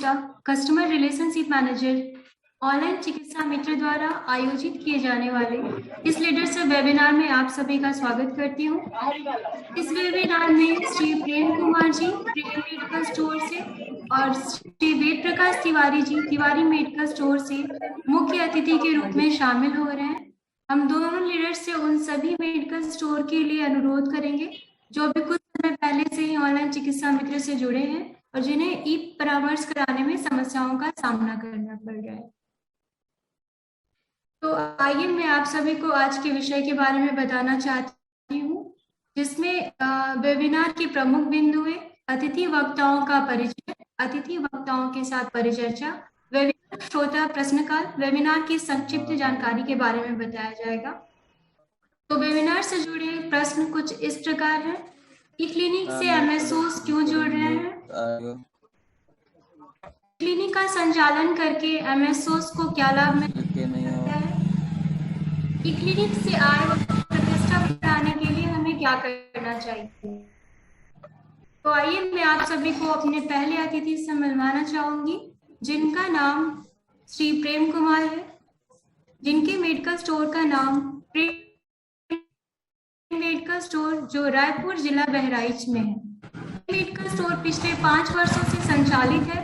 परिचर्चा customer relationship manager online चिकित्सा मित्र द्वारा आयोजित किए जाने वाले इस लीडरशिप वेबिनार में आप सभी का स्वागत करती हूँ। इस वेबिनार में श्री प्रेम कुमार जी प्रेम मेडिकल स्टोर से और श्री वेद प्रकाश तिवारी जी तिवारी मेडिकल स्टोर से मुख्य अतिथि के रूप में शामिल हो रहे हैं। हम दोनों लीडर्स से उन सभी मेडिकल स्टोर के लिए अनुरोध करेंगे जो अभी कुछ समय पहले से ही ऑनलाइन चिकित्सा मित्र से जुड़े हैं और जिन्हें ई परामर्श कराने में समस्याओं का सामना करना पड़ रहा है। तो आइए मैं आप सभी को आज के विषय के बारे में बताना चाहती हूँ, जिसमें वेबिनार की प्रमुख बिंदु है अतिथि वक्ताओं का परिचय, अतिथि वक्ताओं के साथ परिचर्चा, वेबिनार श्रोता प्रश्नकाल, वेबिनार की संक्षिप्त जानकारी के बारे में बताया जाएगा। तो वेबिनार से जुड़े प्रश्न कुछ इस प्रकार है कि क्लिनिक से एमएसओस क्यों जुड़ रहे हैं, क्लिनिक का संचालन करके एमएसओस को क्या लाभ मिलता है, कि क्लिनिक से आय व प्रतिष्ठा बढ़ाने के लिए हमें क्या करना चाहिए। तो आइए मैं आप सभी को अपने पहले अतिथि से मिलवाना चाहूंगी, जिनका नाम श्री प्रेम कुमार है, जिनके मेडिकल स्टोर का नाम प्रेम मेडिकल स्टोर जो रायपुर जिला बहराइच में है। मेडिकल स्टोर पिछले 5 वर्षों से संचालित है।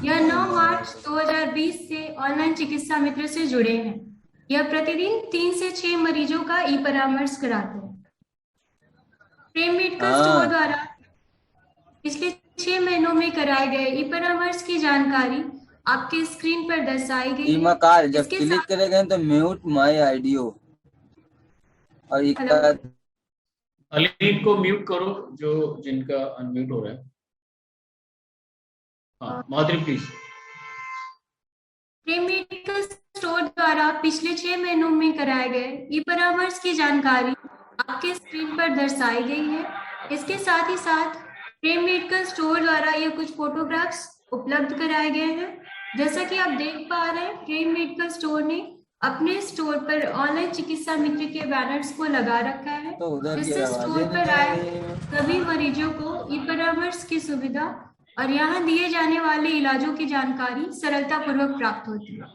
यह 9 मार्च 2020 से ऑनलाइन चिकित्सा मित्र से जुड़े हैं। यह प्रतिदिन 3 से 6 मरीजों का ई परामर्श कराते हैं। प्रेम मेडिकल स्टोर द्वारा पिछले 6 महीनों में कराए गए ई परामर्श की जानकारी आपके स्क्रीन पर दर्शाई गई है। जब क्लिक करेंगे तो म्यूट माय ऑडियो और अलीन को म्यूट करो जो जिनका अनम्यूट हो रहा है। हाँ माधुरी प्लीज। प्रेम मेडिकल स्टोर द्वारा पिछले 6 महीनों में कराए गए ई परामर्श की जानकारी आपके स्क्रीन पर दर्शाई गई है। इसके साथ ही साथ प्रेम मेडिकल स्टोर द्वारा ये कुछ फोटोग्राफ्स उपलब्ध कराए गए हैं। जैसा कि आप देख पा रहे हैं, प्रेम मेडिकल स्टोर ने अपने स्टोर पर ऑनलाइन चिकित्सा मित्र के बैनर्स को लगा रखा है, जिससे स्टोर पर आए सभी मरीजों को ई परामर्श की सुविधा और यहाँ दिए जाने वाले इलाजों की जानकारी सरलता पूर्वक प्राप्त होती है।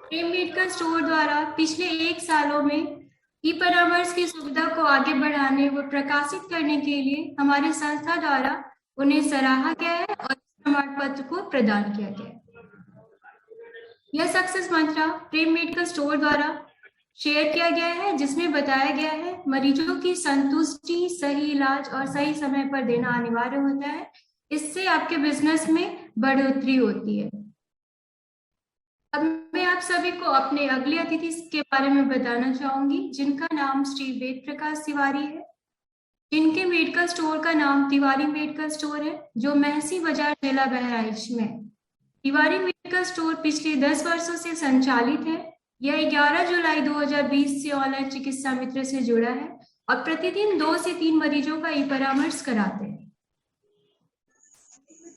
प्रेम मेडिकल स्टोर द्वारा पिछले 1 सालों में ई परामर्श की सुविधा को आगे बढ़ाने व प्रकाशित करने के लिए हमारे संस्था द्वारा उन्हें सराहा गया है और प्रमाण पत्र को प्रदान किया गया है। यह सक्सेस मंत्र प्रेम मेडिकल स्टोर द्वारा शेयर किया गया है, जिसमें बताया गया है मरीजों की संतुष्टि, सही इलाज और सही समय पर देना अनिवार्य होता है। इससे आपके बिजनेस में बढ़ोतरी होती है। अब मैं आप सभी को अपने अगले अतिथि के बारे में बताना चाहूंगी, जिनका नाम श्री वेद प्रकाश तिवारी है, जिनके मेडिकल स्टोर का नाम तिवारी मेडिकल स्टोर है, जो महसी बाजार जिला बहराइच में है। तिवारी मेडिकल स्टोर पिछले 10 वर्षों से संचालित है। यह 11 जुलाई 2020 से ऑनलाइन चिकित्सा मित्र से जुड़ा है और प्रतिदिन 2 से 3 मरीजों का ई परामर्श कराते हैं।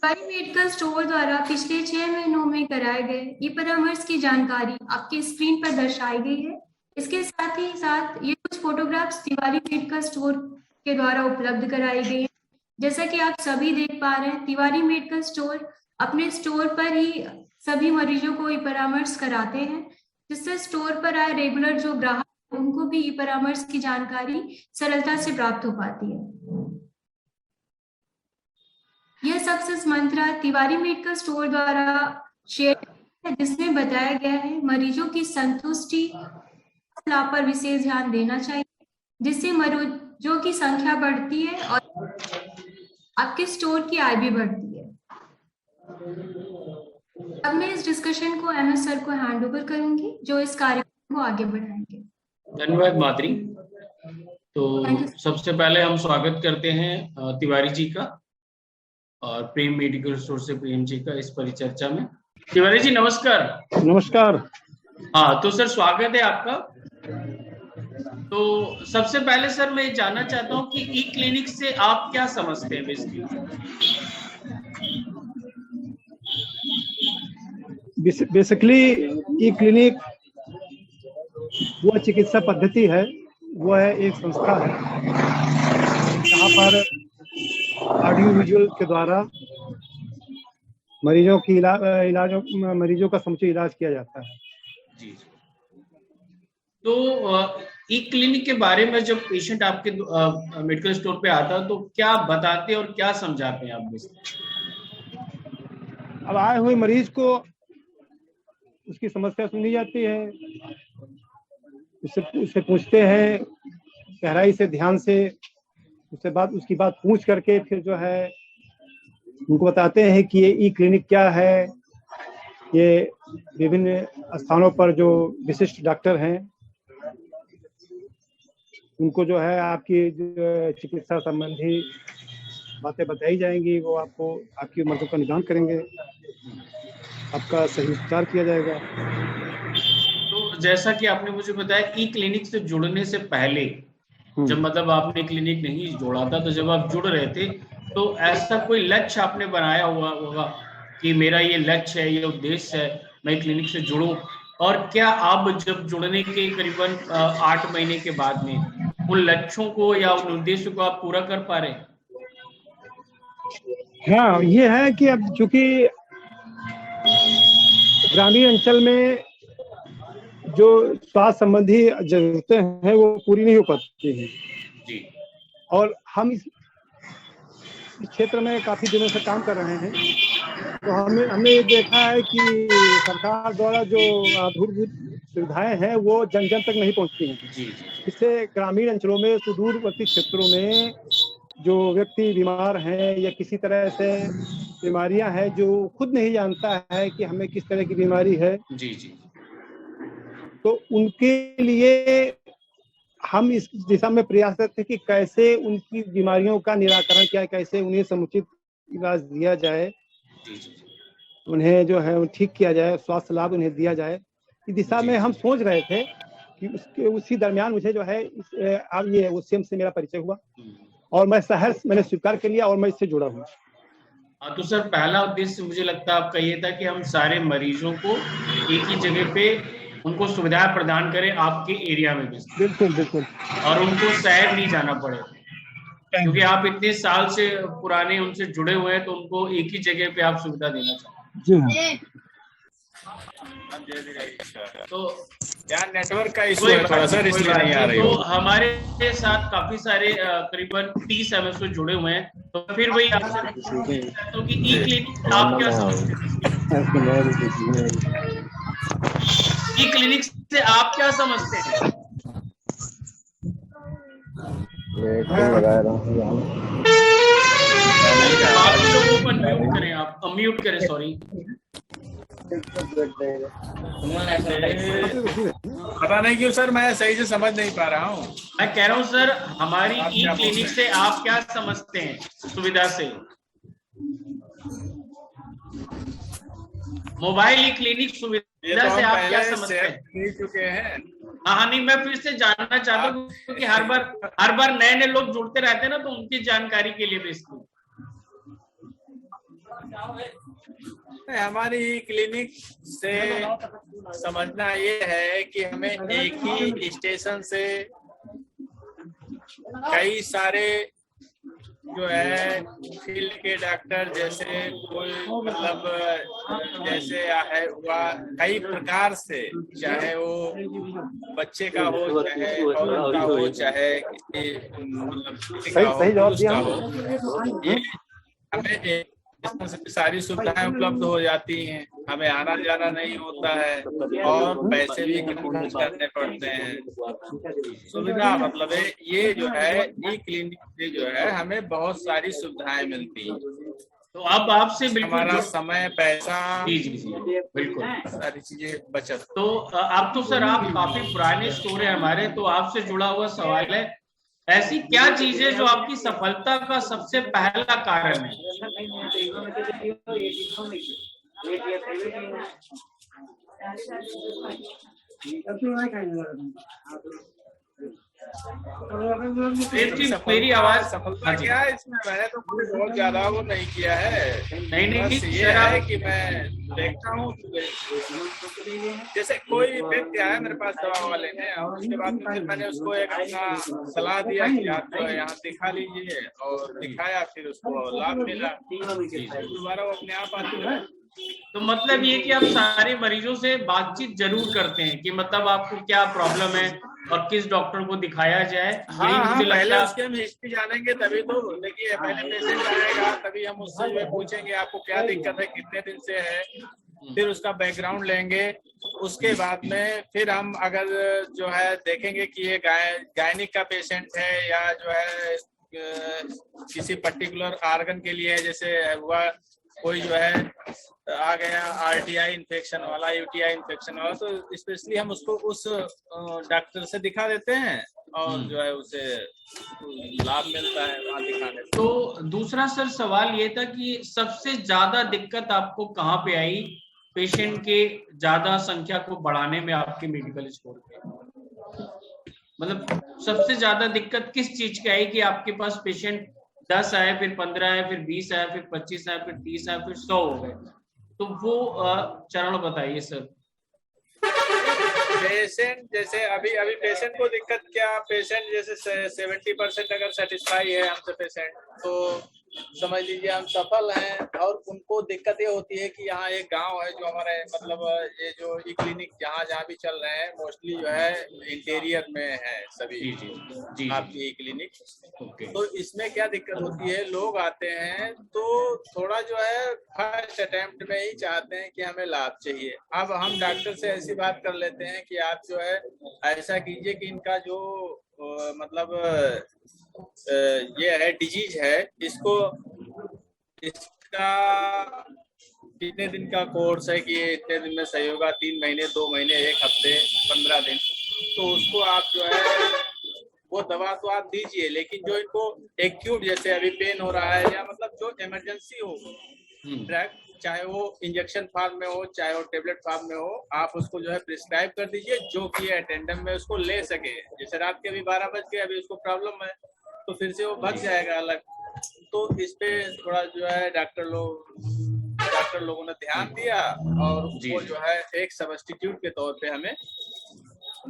तिवारी मेडिकल स्टोर द्वारा पिछले 6 महीनों में कराए गए ई परामर्श की जानकारी आपके स्क्रीन पर दर्शाई गई है। इसके साथ ही साथ ये कुछ फोटोग्राफ्स तिवारी मेडिकल स्टोर के द्वारा उपलब्ध कराई गई है। जैसा कि आप सभी देख पा रहे हैं, तिवारी मेडिकल स्टोर अपने स्टोर पर ही सभी मरीजों को ई परामर्श कराते हैं, जिससे स्टोर पर आए रेगुलर जो ग्राहक उनको भी ई परामर्श की जानकारी सरलता से प्राप्त हो पाती है। यह सक्सेस मंत्र तिवारी मेडिकल स्टोर द्वारा शेयर है, जिसमें बताया गया है मरीजों की संतुष्टि लाभ पर विशेष ध्यान देना चाहिए, जिससे मरीजों की संख्या बढ़ती है और आपके स्टोर की आय भी बढ़ती है। अब मैं इस डिस्कशन को एमएस सर को हैंड ओवर करूंगी, जो इस कार्यक्रम को आगे बढ़ाएंगे। धन्यवाद माधुरी। तो सबसे पहले हम स्वागत करते हैं तिवारी जी का और प्रेम मेडिकल स्टोर से प्रेम जी का इस परिचर्चा में। तिवारी जी नमस्कार। नमस्कार। हाँ तो सर स्वागत है आपका। तो सबसे पहले सर मैं जानना चाहता हूँ कि ई क्लिनिक से आप क्या समझते हैं बेसिकली? बेसिकली ई क्लिनिक वो चिकित्सा पद्धति है, वो है एक संस्था है जहाँ पर ऑडियो विजुअल के द्वारा मरीजों की मरीजों का समुचित इलाज किया जाता है। जी। तो ई क्लिनिक के बारे में जब पेशेंट आपके मेडिकल स्टोर पे आता है तो क्या बताते हैं और क्या समझाते हैं आप? अब आए हुए मरीज को उसकी समस्या सुनी जाती है, उससे पूछते हैं गहराई से, ध्यान से, उसकी बात पूछ करके फिर जो है उनको बताते हैं कि ये ई क्लिनिक क्या है। ये विभिन्न स्थानों पर जो विशिष्ट डॉक्टर हैं उनको जो है आपकी चिकित्सा संबंधी बातें बताई जाएंगी, वो आपको आपकी मर्जों का निदान करेंगे, आपका सही उपचार किया जाएगा। तो जैसा कि आपने मुझे बताया ई क्लिनिक से जुड़ने से पहले, जब मतलब आपने क्लिनिक नहीं जोड़ा था, तो जब आप जुड़ रहे थे तो ऐसा कोई लक्ष्य आपने बनाया हुआ होगा कि मेरा ये लक्ष्य है, ये उद्देश्य है, मैं क्लिनिक से जुड़ूं? और क्या आप जब जुड़ने के करीबन 8 महीने के बाद में उन लक्ष्यों को या उन उद्देश्यों को आप पूरा कर पा रहे हैं? हाँ, ये है कि अब चूंकि ग्रामीण अंचल में जो स्वास्थ्य संबंधी जरूरतें हैं वो पूरी नहीं हो पाती हैं जी। और हम इस क्षेत्र में काफी दिनों से काम कर रहे हैं, तो हमने ये देखा है कि सरकार द्वारा जो आधारभूत सुविधाएं हैं वो जन जन तक नहीं पहुंचती हैं। जी। इससे ग्रामीण अंचलों में, सुदूरवर्ती क्षेत्रों में जो व्यक्ति बीमार हैं या किसी तरह से बीमारियां हैं जो खुद नहीं जानता है कि हमें किस तरह की बीमारी है, जी जी, तो उनके लिए हम इस दिशा में प्रयासरत थे कि कैसे उनकी बीमारियों का निराकरण किया, कैसे उन्हें समुचित इलाज दिया जाए, उन्हें जो है ठीक किया जाए, स्वास्थ्य लाभ उन्हें दिया जाए। इस दिशा में हम सोच रहे थे कि उसी दरमियान मुझे जो है अब ये ओसीएम से मेरा परिचय हुआ और मैं सहर्ष मैंने स्वीकार कर लिया और मैं इससे जुड़ा हूँ। तो सर, पहला उद्देश्य मुझे लगता है आपका ये था कि हम सारे मरीजों को एक ही जगह पे उनको सुविधाएं प्रदान करें आपके एरिया में भी। बिल्कुल बिल्कुल। और उनको शहर नहीं जाना पड़े, क्योंकि आप इतने साल से पुराने उनसे जुड़े हुए हैं, तो उनको एक ही जगह पे आप सुविधा देना चाहते हैं। तो यार नेटवर्क का इशू है थोड़ा सा, इसलिए नहीं आ रही। तो हमारे साथ काफी सारे करीबन 30 एमएसओ जुड़े हुए हैं, तो फिर वही आपसे तो कि ई क्लिनिक आप क्या समझते हैं? ई क्लिनिक से आप क्या समझते हैं? बाकी लोगों को अनम्यूट करें, आप अनम्यूट करें, सॉरी। पता नहीं क्यों सर, मैं सही से समझ नहीं पा रहा हूँ। मैं कह रहा हूँ सर, हमारी ई क्लिनिक से आप क्या समझते हैं सुविधा से? मोबाइल ई क्लिनिक सुविधा से आप क्या समझते हैं? चुके हैं। हाँ नहीं, मैं फिर से जानना चाहता हूँ क्योंकि हर बार नए नए लोग जुड़ते रहते हैं ना, तो उनकी जानकारी के लिए बेसिकली। हमारी क्लिनिक से समझना ये है कि हमें एक ही स्टेशन से कई सारे जो है फील्ड के डॉक्टर, जैसे कोई मतलब जैसे है हुआ कई प्रकार से, चाहे वो बच्चे का हो, चाहे औरत का हो, चाहे किसी मतलब पुरुष का हो, ये हमें सारी सुविधाएं उपलब्ध हो जाती हैं, हमें आना जाना नहीं होता है और पैसे भी कम खर्च करने पड़ते हैं। सुविधा मतलब है ये जो है ई क्लिनिक से जो है हमें बहुत सारी सुविधाएं मिलती हैं। तो अब आपसे हमारा समय, पैसा, जी बिल्कुल सारी चीजें बचत। तो आप तो सर आप काफी पुराने स्टोर है हमारे, तो आपसे जुड़ा हुआ सवाल है, ऐसी क्या चीजें जो आपकी सफलता का सबसे पहला कारण है? मेरी आवाज सफलता क्या है इसमें? मैंने तो कोई बहुत ज्यादा वो नहीं किया है। नहीं बस ये है कि मैं देखता हूँ जैसे कोई व्यक्ति आया मेरे पास दवा वाले ने, और उसके बाद में फिर मैंने उसको एक अपना सलाह दिया कि आप जो है यहाँ दिखा लीजिए, और दिखाया, फिर उसको लाभ मिला, दोबारा वो अपने आप आती है। तो मतलब ये कि आप सारे मरीजों से बातचीत जरूर करते हैं कि मतलब आपको क्या प्रॉब्लम है और किस डॉक्टर को दिखाया जाए। हाँ, पहले उसके हम हिस्ट्री जानेंगे तभी तो। देखिए, पहले पेशेंट आएगा तभी हम उससे पूछेंगे आपको क्या दिक्कत है, कितने दिन से है, फिर उसका बैकग्राउंड लेंगे। उसके बाद में फिर हम अगर जो है देखेंगे कि ये गायनिक का पेशेंट है या जो है किसी पर्टिकुलर आर्गन के लिए है, जैसे हुआ कोई जो है आ गया आरटीआई इन्फेक्शन वाला, यूटीआई इन्फेक्शन वाला, तो स्पेशली हम उसको उस डॉक्टर से दिखा देते हैं और जो है उसे लाभ मिलता है वहाँ दिखाने से। तो दूसरा सर सवाल ये था कि सबसे ज्यादा दिक्कत आपको कहाँ पे आई पेशेंट के ज्यादा संख्या को बढ़ाने में आपके मेडिकल स्टोर पे? मतलब सबसे ज्यादा दिक्कत किस चीज की आई कि आपके पास पेशेंट 10 आए, फिर 15 आए, फिर 20 आए, फिर 25 आए, फिर 30 आए, फिर 100 हो गए? तो वो चरण बताइए सर। पेशेंट जैसे अभी पेशेंट को दिक्कत क्या, पेशेंट जैसे 70% अगर सेटिस्फाई है हमसे पेशेंट, तो समझ लीजिए हम सफल हैं। और उनको दिक्कत ये होती है कि यहाँ एक गांव है जो हमारे मतलब ये जो ई क्लिनिक जहाँ भी चल रहे हैं मोस्टली जो है इंटीरियर में है सभी जी आपकी ई क्लिनिक। ओके। तो इसमें क्या दिक्कत होती है, लोग आते हैं तो थोड़ा जो है फर्स्ट अटेम्प्ट में ही चाहते हैं कि हमें लाभ चाहिए। अब हम डॉक्टर से ऐसी बात कर लेते हैं कि आप जो है ऐसा कीजिए कि इनका जो मतलब ये है डिजीज है, इसका कितने दिन का कोर्स है कि ये इतने दिन में सही होगा, 3 महीने, 2 महीने, 1 हफ्ते, 15 दिन, तो उसको आप जो है वो दवा तो आप दीजिए, लेकिन जो इनको एक्यूट जैसे अभी पेन हो रहा है या मतलब जो इमरजेंसी हो ड्रग, चाहे वो इंजेक्शन फॉर्म में हो चाहे वो टेबलेट फॉर्म में हो, आप उसको जो है प्रिस्क्राइब कर दीजिए जो कि अटेंडम में उसको ले सके। जैसे रात के अभी 12 बज गए, अभी उसको प्रॉब्लम है तो फिर से वो भग जाएगा अलग। तो इस पे थोड़ा जो है डॉक्टर लोगों ने ध्यान दिया और वो जो है एक सब्स्टिट्यूट के तौर पे हमें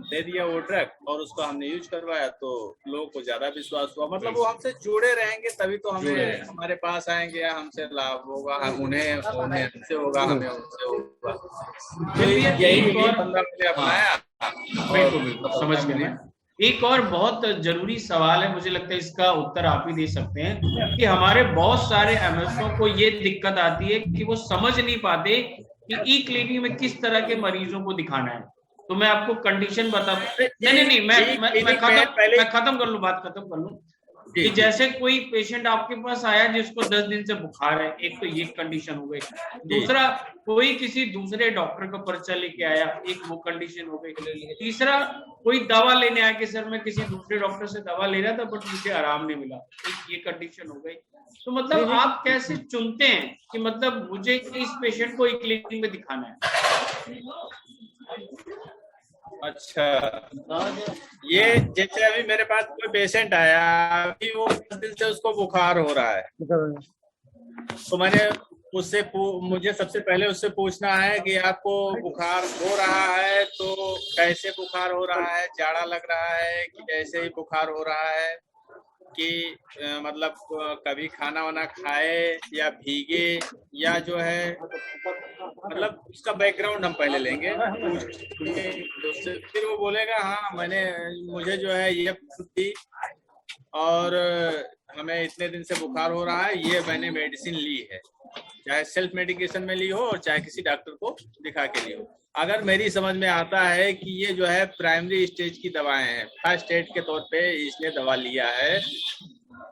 दे दिया वो ड्रग, और उसको हमने यूज करवाया तो लोगों को ज्यादा विश्वास हुआ। मतलब वो हमसे जुड़े रहेंगे तभी तो हमें हमारे पास आएंगे या हमसे लाभ होगा, हम उन्हें हमसे होगा, हमें उनसे होगा। तो यही 15 मिनट अपनाया। बिल्कुल समझ गए। एक और बहुत जरूरी सवाल है, मुझे लगता है इसका उत्तर आप ही दे सकते हैं, कि हमारे बहुत सारे एमएसओ को ये दिक्कत आती है कि वो समझ नहीं पाते कि ई क्लिनिक में किस तरह के मरीजों को दिखाना है। तो मैं आपको कंडीशन बताता हूँ। नहीं, मैं खत्म कर लूं, बात खत्म कर लूं। कि जैसे कोई पेशेंट आपके पास आया जिसको 10 दिन से बुखार है, एक तो ये कंडीशन हो गई। दूसरा, कोई किसी दूसरे डॉक्टर का पर्चा लेके आया, एक वो कंडीशन हो गई। तीसरा, कोई दवा लेने आया कि सर मैं किसी दूसरे डॉक्टर से दवा ले रहा था बट मुझे आराम नहीं मिला, ये कंडीशन हो गई। तो मतलब आप कैसे चुनते हैं कि मतलब मुझे इस पेशेंट को क्लिनिक में दिखाना है? अच्छा, ये जैसे अभी मेरे पास कोई पेशेंट आया, अभी वो 10 दिन से उसको बुखार हो रहा है, तो मुझे सबसे पहले उससे पूछना है कि आपको बुखार हो रहा है तो कैसे बुखार हो रहा है, जाड़ा लग रहा है कि ऐसे ही बुखार हो रहा है, कि मतलब कभी खाना वाना खाए या भीगे, या जो है मतलब उसका बैकग्राउंड हम पहले लेंगे। फिर वो बोलेगा हाँ मुझे जो है ये थी और हमें इतने दिन से बुखार हो रहा है, ये मैंने मेडिसिन ली है, चाहे सेल्फ मेडिकेशन में ली हो और चाहे किसी डॉक्टर को दिखा के ली हो। अगर मेरी समझ में आता है कि ये जो है प्राइमरी स्टेज की दवाएं हैं, फर्स्ट स्टेज के तौर पे इसने दवा लिया है,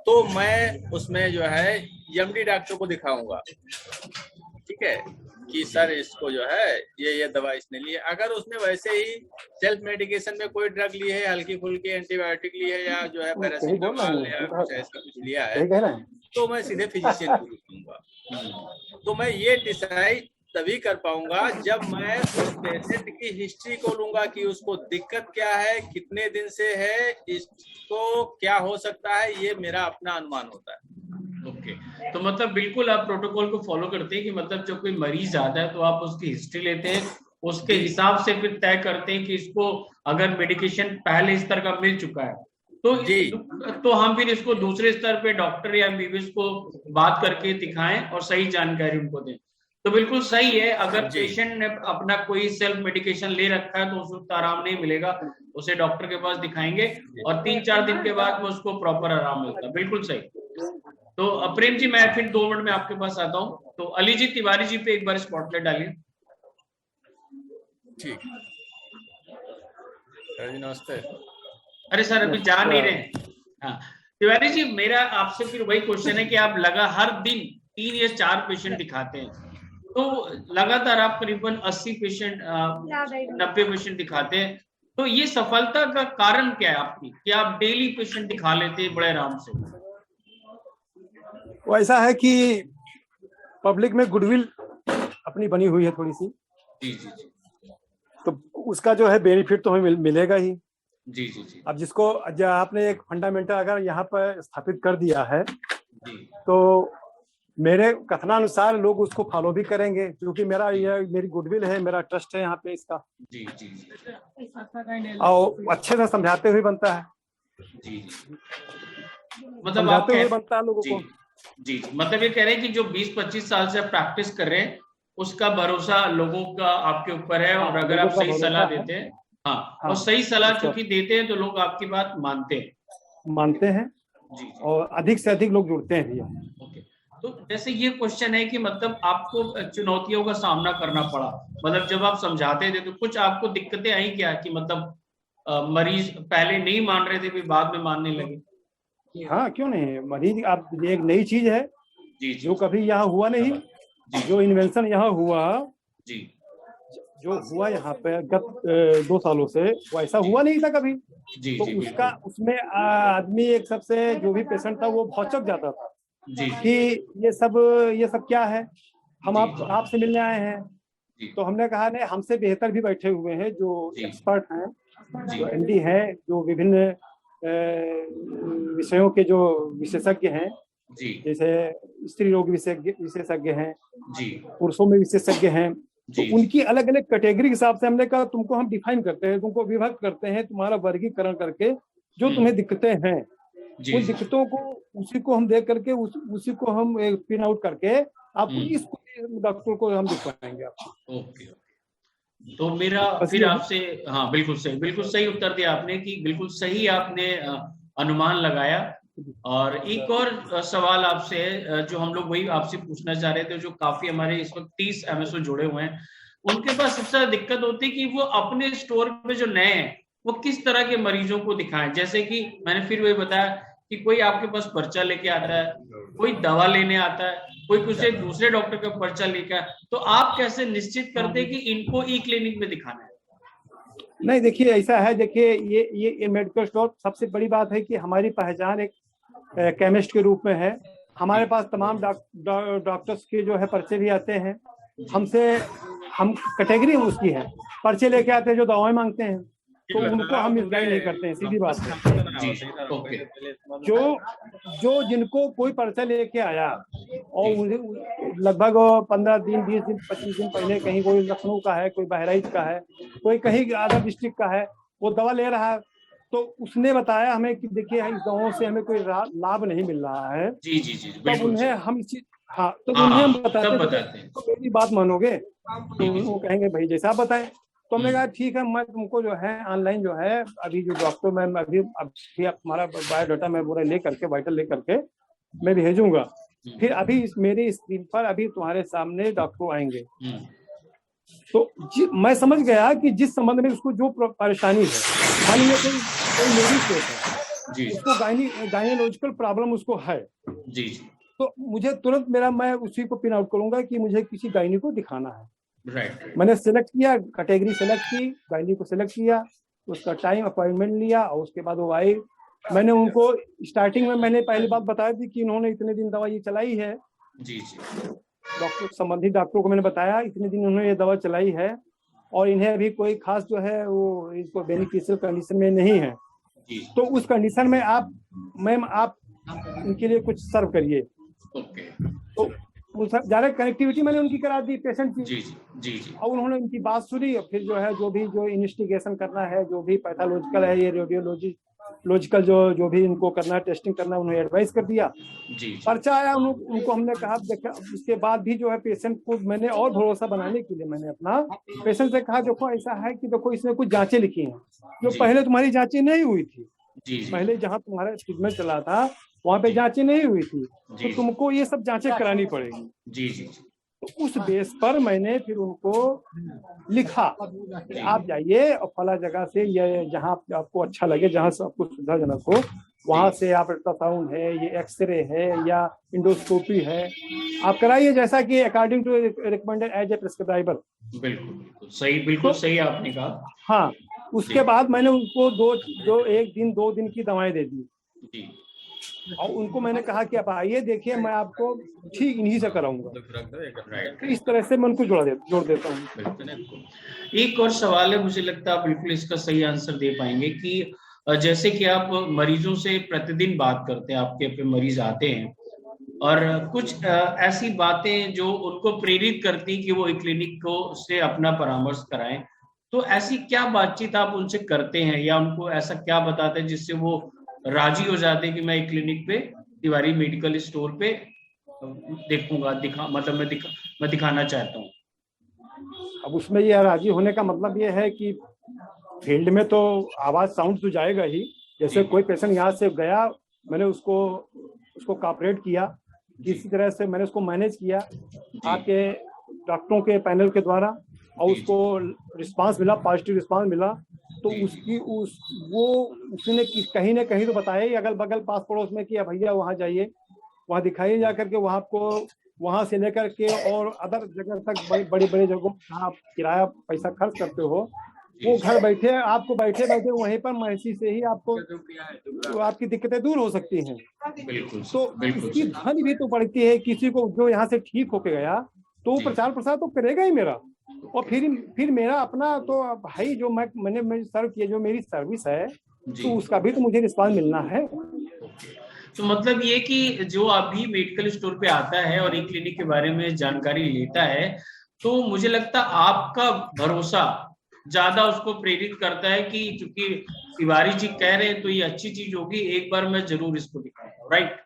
तो मैं उसमें जो है एमडी डॉक्टर को दिखाऊंगा, ठीक है, कि सर इसको जो है ये दवा इसने ली है। अगर उसने वैसे ही सेल्फ मेडिकेशन में कोई ड्रग ली है, हल्की फुल्की एंटीबायोटिक ली है या जो है पैरासिटामोल या कुछ ऐसा कुछ लिया है, तो मैं सीधे फिजिशियन को दिखाऊंगा। तो मैं ये डिसाइड तभी कर पाऊंगा जब मैं उस पेशेंट की हिस्ट्री को लूंगा कि उसको दिक्कत क्या है, कितने दिन से है, इसको क्या हो सकता है, ये मेरा अपना अनुमान होता है। ओके, तो मतलब बिल्कुल आप प्रोटोकॉल को फॉलो करते हैं कि मतलब जब कोई मरीज आता है तो आप उसकी हिस्ट्री लेते हैं, उसके हिसाब से फिर तय करते हैं कि इसको अगर मेडिकेशन पहले स्तर का मिल चुका है तो हम फिर इसको दूसरे स्तर पे डॉक्टर या एमबीबीएस को बात करके दिखाएं और सही जानकारी उनको दें। तो बिल्कुल सही है, अगर पेशेंट ने अपना कोई सेल्फ मेडिकेशन ले रखा है तो उसको आराम नहीं मिलेगा, उसे डॉक्टर के पास दिखाएंगे और 3-4 दिन के बाद में उसको प्रॉपर आराम मिलता है। बिल्कुल सही। तो प्रेम जी, मैं फिर 2 मिनट में आपके पास आता हूँ। तो अली जी तिवारी जी पे एक बार स्पॉटलाइट डालिए। ठीक सर जी, नमस्ते। अरे सर अभी जा नहीं रहे। हाँ तिवारी जी, मेरा आपसे फिर वही क्वेश्चन है कि आप लगा हर दिन 3 या 4 पेशेंट दिखाते हैं, तो लगातार आप करीबन 80 पेशेंट 90 पेशेंट दिखाते हैं, तो ये सफलता का कारण क्या है आपकी कि आप डेली पेशेंट दिखा लेते हैं बड़े आराम से? वो ऐसा है कि पब्लिक में गुडविल अपनी बनी हुई है थोड़ी सी। जी जी जी। तो उसका जो है बेनिफिट तो हमें मिलेगा ही। जी जी जी। अब जिसको आपने एक फंडामेंटल अगर यहाँ पर स्थापित कर दिया है जी। तो मेरे कथनानुसार लोग उसको फॉलो भी करेंगे, क्योंकि मेरी गुडविल है, मेरा ट्रस्ट है यहाँ पे इसका। जी जी जी। और अच्छे से समझाते हुए बनता है। जी जी। मतलब आप बनता है लोगों को। जी, मतलब ये कह रहे हैं कि जो 20-25 साल से प्रैक्टिस कर रहे हैं उसका भरोसा लोगों का आपके ऊपर है, और अगर आप सही सलाह देते हैं, हाँ, और सही सलाह चूंकि देते हैं तो लोग आपकी बात मानते हैं। जी, और अधिक से अधिक लोग जुड़ते हैं भैया। ओके, तो जैसे ये क्वेश्चन है कि मतलब आपको चुनौतियों का सामना करना पड़ा, मतलब जब आप समझाते थे तो कुछ आपको दिक्कतें आई क्या कि मतलब मरीज पहले नहीं मान रहे थे फिर बाद में मानने लगे? हाँ क्यों नहीं, मरीज आप एक नई चीज है जी, जो कभी यहाँ हुआ नहीं। जो इन्वेंशन यहाँ हुआ जी, जो हुआ यहाँ पे गत 2 सालों से, वो ऐसा हुआ नहीं था कभी। जी, तो उसका उसमें आदमी एक सबसे जो भी पेशेंट था वो भौचक जाता था जी, कि ये सब क्या है, हम आपसे मिलने आए हैं। तो हमने कहा नहीं, हमसे बेहतर भी बैठे हुए हैं जो एक्सपर्ट हैं, जो एमडी है, जो विभिन्न विषयों के जो विशेषज्ञ हैं, जैसे स्त्री रोग विशेषज्ञ हैं, पुरुषों में विशेषज्ञ हैं। तो उनकी अलग अलग कैटेगरी के हिसाब से हमने कहा तुमको हम डिफाइन करते हैं, तुमको विभक्त करते हैं, तुम्हारा वर्गीकरण करके जो तुम्हें दिक्कतें हैं उन दिक्कतों को उसी को हम देख करके उसी को हम पिन आउट करके आपको इस डॉक्टर को हम दिखवाएंगे आपको। ओके, तो मेरा फिर आपसे, हाँ बिल्कुल सही उत्तर दिया आपने कि बिल्कुल सही आपने अनुमान लगाया। और एक और सवाल आपसे जो हम लोग वही आपसे पूछना चाह रहे थे, जो काफी हमारे इस वक्त 30 एमएसओ जुड़े हुए हैं, उनके पास सबसे ज्यादा दिक्कत होती है कि वो अपने स्टोर पे जो नए हैं वो किस तरह के मरीजों को दिखाएं। जैसे कि मैंने फिर वही बताया कि कोई आपके पास पर्चा लेके आता है, कोई दवा लेने आता है, कोई कुछ एक दूसरे डॉक्टर का पर्चा लेकर, तो आप कैसे निश्चित करते हैं कि इनको ई क्लिनिक में दिखाना है? नहीं देखिए ऐसा है, देखिए ये मेडिकल स्टोर सबसे बड़ी बात है कि हमारी पहचान एक केमिस्ट के रूप में है। हमारे पास तमाम डॉक्टर्स के जो है पर्चे भी आते हैं, हम कैटेगरी उसकी है, पर्चे लेके आते हैं जो दवाएं मांगते हैं, तो उनको हम मिसगाइड नहीं करते हैं, सीधी बात है। जो जिनको कोई पर्चा लेके आया और लगभग 15 दिन 20 दिन 25 दिन पहले कहीं कोई लखनऊ का है, कोई बहराइच का है, कोई कहीं अदर डिस्ट्रिक्ट का है, वो दवा ले रहा है, तो उसने बताया हमें कि देखिए इस दवाओं से हमें कोई लाभ नहीं मिल रहा है। जी, तब उन्हें हम उन्हें हम बताते हैं, तो मेरी बात मानोगे? तो वो कहेंगे भाई जैसा आप बताएं। तो हमने कहा ठीक है, मैं तुमको जो है ऑनलाइन जो है अभी जो डॉक्टर मैं अभी हमारा बायोडाटा मैं पूरा ले करके वाइटल ले करके मैं भेजूंगा। फिर अभी मेरी स्क्रीन पर अभी तुम्हारे सामने डॉक्टर आएंगे। तो मैं समझ गया कि जिस संबंध में उसको जो परेशानी है, मान लीजिए कोई लेडीज है, उसको गायनोलॉजिकल प्रॉब्लम उसको है, तो मुझे तुरंत मैं उसी को पिन आउट करूंगा कि मुझे किसी गायनी को दिखाना है। मैंने सिलेक्ट किया, कैटेगरी सेलेक्ट की, गायनी को सिलेक्ट किया, उसका टाइम अपॉइंटमेंट लिया और उसके बाद वो आई। मैंने उनको स्टार्टिंग में मैंने पहली बात बताई थी कि इन्होंने इतने दिन दवाई चलाई है, डॉक्टर संबंधित डॉक्टरों को मैंने बताया, इतने दिन उन्होंने ये दवा चलाई है और इन्हें अभी कोई खास जो है वो इसको बेनिफिशियल कंडीशन में नहीं है, तो उस कंडीशन में आप मैम आप उनके लिए कुछ सर्व करिए। तो डायरेक्ट कनेक्टिविटी मैंने उनकी करा दी पेशेंट की। जी। और उन्होंने उनकी बात सुनी और फिर जो है जो इन्वेस्टिगेशन करना है, जो भी पैथोलॉजिकल है, ये रेडियोलॉजिकल जो भी इनको करना है, टेस्टिंग करना है, उन्हें एडवाइस कर दिया। पर्चा आया, उनको हमने कहा देखा। उसके बाद भी जो है पेशेंट को मैंने और भरोसा बनाने के लिए मैंने अपना पेशेंट से कहा देखो ऐसा है कि देखो इसमें कुछ जांचें लिखी हैं जो पहले तुम्हारी जांचें नहीं हुई थी। पहले जहाँ तुम्हारा ट्रीटमेंट चला था वहाँ पे जांचें नहीं हुई थी, तो तुमको ये सब जांचें करानी पड़ेगी। तो उस बेस पर मैंने फिर उनको लिखा आप जाइए और फला जगह से ये जहाँ आपको अच्छा लगे, जहाँ से आपको सुविधाजनक हो, वहां से आप अल्ट्रासाउंड है, ये एक्सरे है या इंडोस्कोपी है, आप कराइए जैसा कि according to recommended as a prescriber. बिल्कुल सही आपने कहा। हाँ, उसके बाद मैंने उनको दो दिन की दवाएं दे दी और उनको मैंने कहा कि आप आइए देखिए मैं आपको ठीक इन्हीं से कराऊंगा। तो इस तरह से मैं उनको जोड़ देता हूँ। एक और सवाल है, मुझे लगता है आप बिल्कुल इसका सही आंसर दे पाएंगे कि जैसे कि आप मरीजों से प्रतिदिन बात करते हैं, आपके पे मरीज आते हैं और कुछ ऐसी बातें जो उनको प्रेरित करती कि वो एक क्लिनिक को से अपना परामर्श कराएं, तो ऐसी क्या बातचीत आप उनसे करते हैं या उनको ऐसा क्या बताते हैं जिससे वो राजी हो जाते हैं कि मैं एक क्लिनिक पे तिवारी मेडिकल स्टोर पे देखूंगा, मैं दिखाना चाहता हूँ। अब उसमें यह राजी होने का मतलब ये है कि फील्ड में तो आवाज साउंड तो जाएगा ही। जैसे कोई पेशेंट यहाँ से गया, मैंने उसको कॉपरेट किया, किसी तरह से मैंने उसको मैनेज किया आपके डॉक्टरों के पैनल के द्वारा और उसको रिस्पांस मिला, पॉजिटिव रिस्पांस मिला, तो उसने कहीं ना कहीं तो बताया ही अगल बगल पास पड़ोस में कि भैया वहाँ जाइए, वहाँ दिखाइए जा करके, वहाँ आपको वहाँ से लेकर के और अदर जगह तक बड़ी जगहों जहाँ आप किराया पैसा खर्च करते हो, वो घर बैठे आपको बैठे वहीं पर महसी से ही आपकी दिक्कतें दूर हो सकती हैं। तो इसकी धन भी तो बढ़ती है। किसी को जो यहाँ से ठीक होके गया तो वो प्रचार प्रसार तो करेगा ही मेरा, और फिर मेरा अपना तो भाई जो मैंने सर्व किया, जो मेरी सर्विस है, तो उसका भी तो मुझे रिस्पांस मिलना है। तो मतलब ये कि जो अभी मेडिकल स्टोर पे आता है और एक क्लिनिक के बारे में जानकारी लेता है, तो मुझे लगता है आपका भरोसा ज्यादा उसको प्रेरित करता है कि चूंकि तिवारी जी कह रहे हैं तो ये अच्छी चीज होगी, एक बार मैं जरूर इसको दिखाऊंगा। राइट?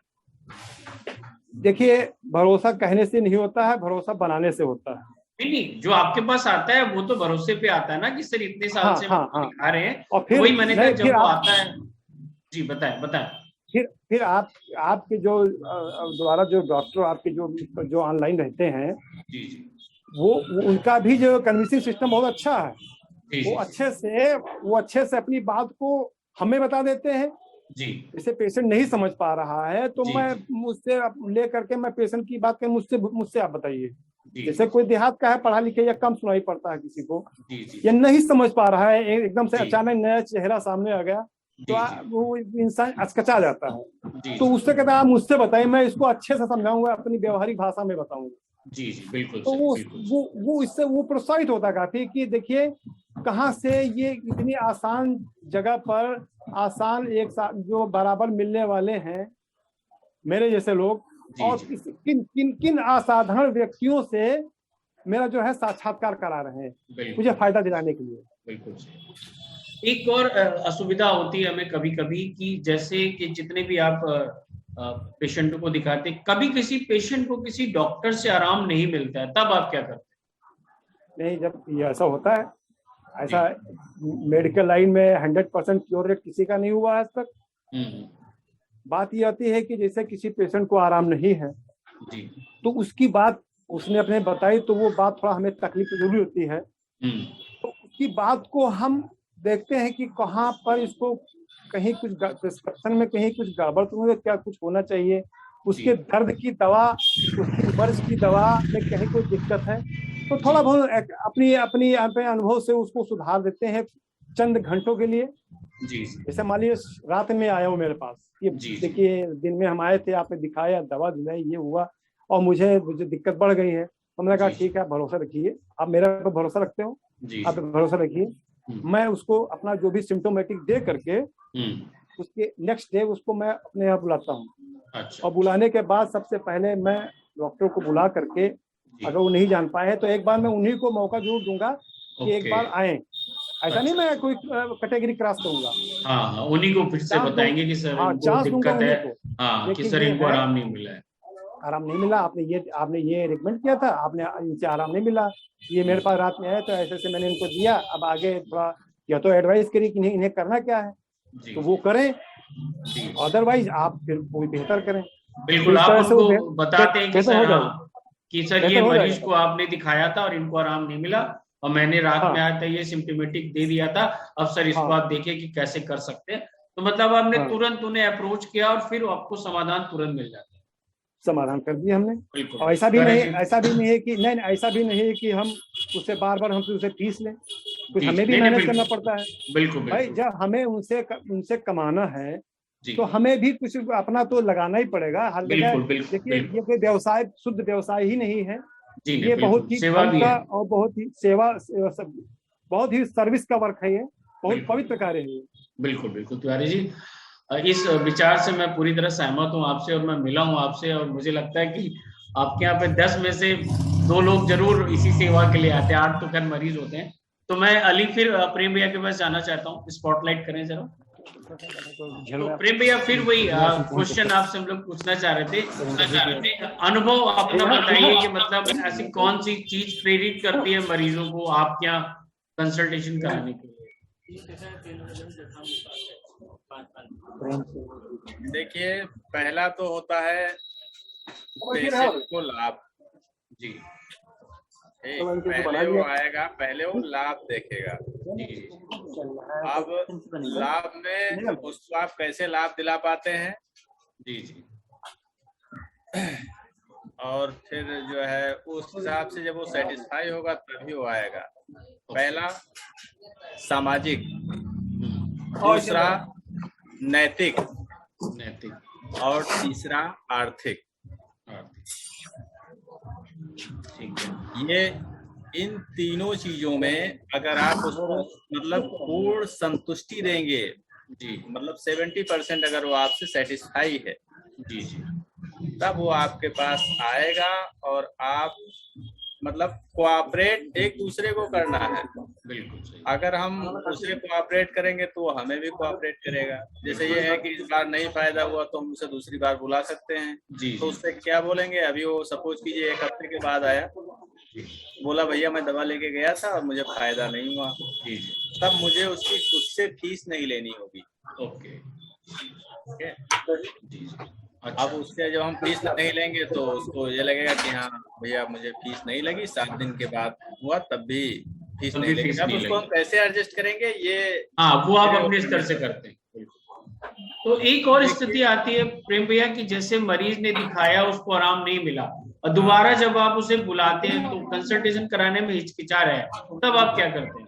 देखिए, भरोसा कहने से नहीं होता है, भरोसा बनाने से होता है। नहीं, जो आपके पास आता है वो तो भरोसे पे आता है ना कि सर इतने साल से दिखा रहे हैं, और फिर वही मैंने कहा जब वो आता है। जी बताएं। फिर आपके जो द्वारा जो डॉक्टर आपके जो ऑनलाइन रहते हैं, जी वो उनका भी जो कन्विंसिंग सिस्टम बहुत अच्छा है। वो अच्छे से अपनी बात को हमें बता देते हैं। जैसे पेशेंट नहीं समझ पा रहा है तो मैं मुझसे ले करके मैं पेशेंट की बात करूं, मुझसे आप बताइए। जैसे कोई देहात का है, पढ़ा लिखे या कम सुनाई पड़ता है किसी को, या नहीं समझ पा रहा है, एकदम से अचानक नया चेहरा सामने आ गया तो वो इंसान अचकचा जाता है। तो उससे कहता है आप मुझसे बताइए, मैं इसको अच्छे से समझाऊंगा, अपनी व्यवहारिक भाषा में बताऊंगा। जी बिल्कुल। तो वो इससे वो प्रोत्साहित होता काफी कि देखिए कहाँ से ये इतनी आसान जगह पर आसान एक साथ जो बराबर मिलने वाले हैं मेरे जैसे लोग, और किन असाधारण व्यक्तियों से मेरा जो है साक्षात्कार करा रहे हैं मुझे फायदा दिलाने के लिए। बिल्कुल। एक और असुविधा होती है हमें कभी कभी कि जैसे कि जितने भी आप पेशेंट को दिखाते, कभी किसी पेशेंट को किसी डॉक्टर से आराम नहीं मिलता है, तब आप क्या करते हैं? नहीं, जब ये ऐसा होता है, ऐसा मेडिकल लाइन में 100% क्योर रेट किसी का नहीं हुआ आज तक। बात ये आती है कि जैसे किसी पेशेंट को आराम नहीं है तो उसकी बात उसने अपने बताई, तो वो बात थोड़ा हमें तकलीफ जरूर होती है। तो उसकी बात को हम देखते हैं कि कहाँ पर इसको कहीं कुछ प्रिस्क्रिप्शन में कहीं कुछ गड़बड़ तो क्या कुछ होना चाहिए, उसके दर्द की दवा, उसकी मर्ज की दवा में कहीं कोई दिक्कत है, तो थोड़ा बहुत अपनी अनुभव से उसको सुधार देते हैं चंद घंटों के लिए। जैसे मान लीजिए रात में आया हो मेरे पास, ये देखिए दिन में हम आए थे, आपने दिखाया, दवा दिलाई, ये हुआ, और मुझे दिक्कत बढ़ गई है। तो मैंने कहा जी। ठीक है, भरोसा रखिए, आप मेरे पर भरोसा रखते हो, जी आप भरोसा रखिए। मैं उसको अपना जो भी सिम्टोमेटिक दे करके उसके नेक्स्ट डे उसको मैं अपने यहाँ बुलाता हूँ। अच्छा। और बुलाने के बाद सबसे पहले मैं डॉक्टर को बुला करके, अगर वो नहीं जान पाए तो एक बार मैं उन्हीं को मौका जरूर दूंगा कि एक बार आए। ऐसा नहीं मैं कोई कैटेगरी क्रॉस करूंगा। हाँ हाँ, उन्हीं को फिर से बताएंगे कि सर हाँ, इनको चांस दूंगा दिक्कत है, उन्हीं को। हाँ कि लेकिन सर ये इनको है, आराम नहीं मिला है, आराम नहीं मिला, आपने ये रिकमेंड किया था, आपने इनसे आराम नहीं मिला, ये मेरे पास रात में आया तो ऐसे से मैंने इनको दिया। अब आगे थोड़ा या तो एडवाइस करी कि इन्हें करना क्या है, जी तो वो करें, जी। अदरवाइज आप फिर कोई बेहतर करें। बिल्कुल, इस आप तरह से वो उनको बताते हैं कि बेहतर हो सर, जाएगा, हाँ कि सर बेहतर ये हो मरीज जाएगा। को आपने दिखाया था और इनको आराम नहीं मिला और मैंने रात हाँ, में आया था ये सिम्टोमेटिक दे दिया था, अब सर इसको हाँ, आप देखिए कि कैसे कर सकते हैं। तो मतलब आपने हाँ, तुरंत उन्हें अप्रोच किया और फिर आपको समाधान तुरंत मिल जाता है। समाधान कर दिया हमने। बिल्कुल। और ऐसा भी नहीं है कि नहीं, ऐसा भी नहीं है कि हम उससे बार हम उसे फीस लें, कुछ जी हमें भी नहीं, मैनेज बिल्कुल, करना पड़ता है बिल्कुल भाई। बिल्कुल जब हमें उनसे कमाना है जी, तो हमें भी कुछ अपना तो लगाना ही पड़ेगा हर जगह। बिल्कुल बिल्कुल देखिए, बिल्कुल। ये कोई व्यवसाय, शुद्ध व्यवसाय ही नहीं है, जी नहीं, ये बहुत बिल्कुल ही सेवा धर्म भी का है। और बहुत ही बहुत ही सर्विस का वर्क है, ये बहुत बिल्कुल पवित्र कार्य है ये। बिल्कुल बिल्कुल तिवारी जी, इस विचार से मैं पूरी तरह सहमत हूँ आपसे और मैं मिला हूँ आपसे, और मुझे लगता है कि आपके यहाँ पे 10 में से 2 लोग जरूर इसी सेवा के लिए आते हैं, 8 तो खैर मरीज होते हैं। तो मैं अली फिर प्रेम भैया के पास जाना चाहता हूँ, स्पॉटलाइट करें जरा। तो प्रेम भैया फिर वही क्वेश्चन आपसे हम लोग पूछना चाह रहे थे, अनुभव अपना बताइए कि मतलब ऐसी कौन सी चीज प्रेरित करती है मरीजों को आपके यहाँ कंसल्टेशन कराने के लिए? देखिए, पहला तो होता है पेशेंट को लाभ। जी पहले वो आएगा, पहले वो लाभ देखेगा। अब लाभ में उसको आप कैसे लाभ दिला पाते हैं, जी जी, और फिर जो है उस हिसाब से जब वो सेटिस्फाई होगा तभी वो आएगा। पहला सामाजिक, दूसरा नैतिक, और तीसरा आर्थिक। ठीक है। ये इन तीनों चीजों में अगर आप उसको मतलब पूर्ण संतुष्टि देंगे, जी मतलब 70% अगर वो आपसे सेटिस्फाई है, जी जी, तब वो आपके पास आएगा। और आप मतलब कोऑपरेट एक दूसरे को करना है। बिल्कुल सही। अगर हम उसे कोऑपरेट करेंगे तो हमें भी कोऑपरेट करेगा। जैसे ये है कि इस बार नहीं फायदा हुआ तो हम उसे दूसरी बार बुला सकते हैं। जी तो उससे क्या बोलेंगे, अभी वो सपोज कीजिए 1 हफ्ते के बाद आया, बोला भैया मैं दवा लेके गया था और मुझे फायदा नहीं हुआ, जी जी, तब मुझे उससे फीस नहीं लेनी होगी। ओके, ठीक है। जी जी, अब उससे जब हम फीस नहीं लेंगे तो उसको ये लगेगा कि हाँ भैया मुझे फीस नहीं लगी, 7 दिन के बाद हुआ तब भी फीस नहीं लगी। अब उसको हम कैसे एडजस्ट करेंगे, ये हाँ वो आप अपने स्तर से करते हैं। तो एक और स्थिति आती है प्रेम भैया कि जैसे मरीज ने दिखाया, उसको आराम नहीं मिला और दोबारा जब आप उसे बुलाते हैं तो कंसल्टेशन कराने में हिचकिचा रहे हैं, तब आप क्या करते हैं?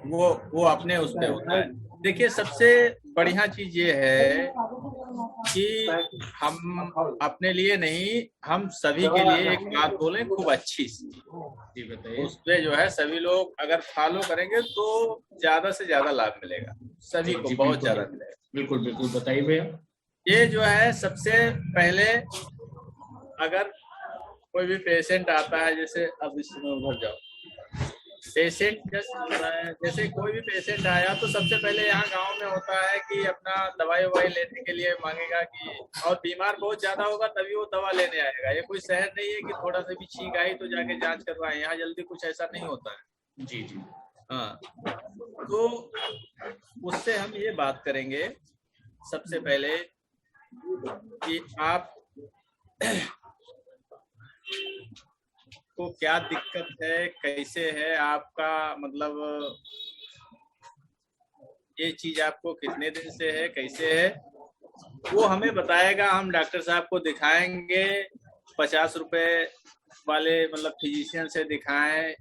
वो अपने उस पे होता है। देखिए, सबसे बढ़िया चीज ये है कि हम अपने लिए नहीं, हम सभी के लिए एक बात बोलें खूब अच्छी सी। जी बताइए। उस पे जो है सभी लोग अगर फॉलो करेंगे तो ज्यादा से ज्यादा लाभ मिलेगा, सभी को बहुत ज्यादा मिलेगा। बिल्कुल बिल्कुल, बताइए भैया। ये जो है सबसे पहले, अगर कोई भी पेशेंट आता है, जैसे अब इसमें उधर जाओ, पेशेंट जैसे कोई भी पेशेंट आया तो सबसे पहले यहाँ गांव में होता है कि अपना दवाई ववाई लेने के लिए मांगेगा कि, और बीमार बहुत ज्यादा होगा तभी वो दवा लेने आएगा। ये कोई शहर नहीं है कि थोड़ा सा भी छींक आई तो जाके जांच करवाएं, यहाँ जल्दी कुछ ऐसा नहीं होता है। जी जी, हाँ, तो उससे हम ये बात करेंगे सबसे पहले कि आप को क्या दिक्कत है, कैसे है आपका, मतलब ये चीज आपको कितने दिन से है, कैसे है, वो हमें बताएगा। हम डॉक्टर साहब को दिखाएंगे, 50 रुपए वाले मतलब फिजिशियन से दिखाएं,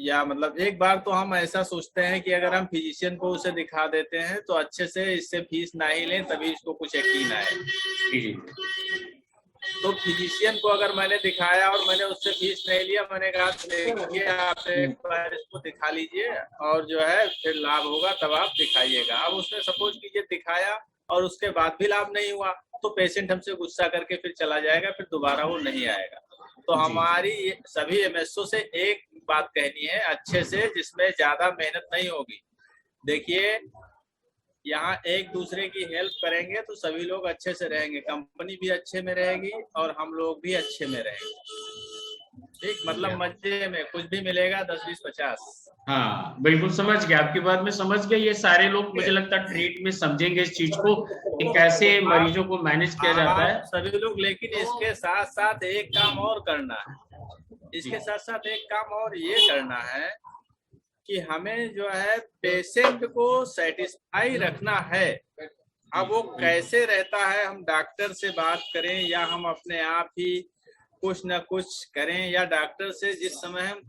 या मतलब एक बार तो हम ऐसा सोचते हैं कि अगर हम फिजिशियन को उसे दिखा देते हैं तो अच्छे से इससे फीस ना ही लें, तभी इसको कुछ यकीन आए। तो फिजिशियन को अगर मैंने दिखाया और मैंने उससे फीस नहीं लिया, मैंने कहा देखिए आप एक बार इसको दिखा लीजिए और जो है फिर लाभ होगा तब आप दिखाइएगा। अब उसने सपोज कीजिए दिखाया और उसके बाद भी लाभ नहीं हुआ, तो पेशेंट हमसे गुस्सा करके फिर चला जाएगा, फिर दोबारा वो नहीं आएगा। तो हमारी सभी एमएसओ से एक बात कहनी है अच्छे से, जिसमें ज्यादा मेहनत नहीं होगी। देखिए यहाँ एक दूसरे की हेल्प करेंगे तो सभी लोग अच्छे से रहेंगे, कंपनी भी अच्छे में रहेगी और हम लोग भी अच्छे में रहेंगे। ठीक, मतलब मजे में कुछ भी मिलेगा 10, 20, 50। हाँ बिल्कुल समझ गया, आपकी बात में समझ गया। ये सारे लोग मुझे लगता है ट्रीट में समझेंगे इस चीज को कि कैसे मरीजों को मैनेज किया जाता है सभी लोग। लेकिन इसके साथ साथ एक काम और करना है, इसके साथ साथ एक काम और ये करना है कि हमें जो है पेशेंट को सेटिस्फाई रखना है। अब वो कैसे रहता है, हम डॉक्टर से बात करें या हम अपने आप ही कुछ ना कुछ करें, या डॉक्टर से जिस समय हम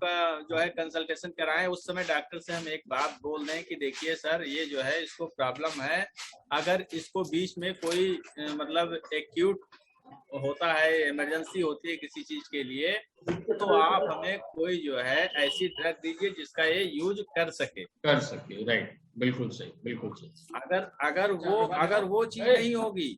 जो है कंसल्टेशन कराएं उस समय डॉक्टर से हम एक बात बोल दें कि देखिए सर ये जो है इसको प्रॉब्लम है, अगर इसको बीच में कोई मतलब एक्यूट होता है, इमरजेंसी होती है किसी चीज के लिए, तो आप हमें कोई जो है ऐसी ड्रग दीजिए जिसका ये यूज कर सके। राइट, बिल्कुल सही, बिल्कुल सही। अगर वो चीज नहीं होगी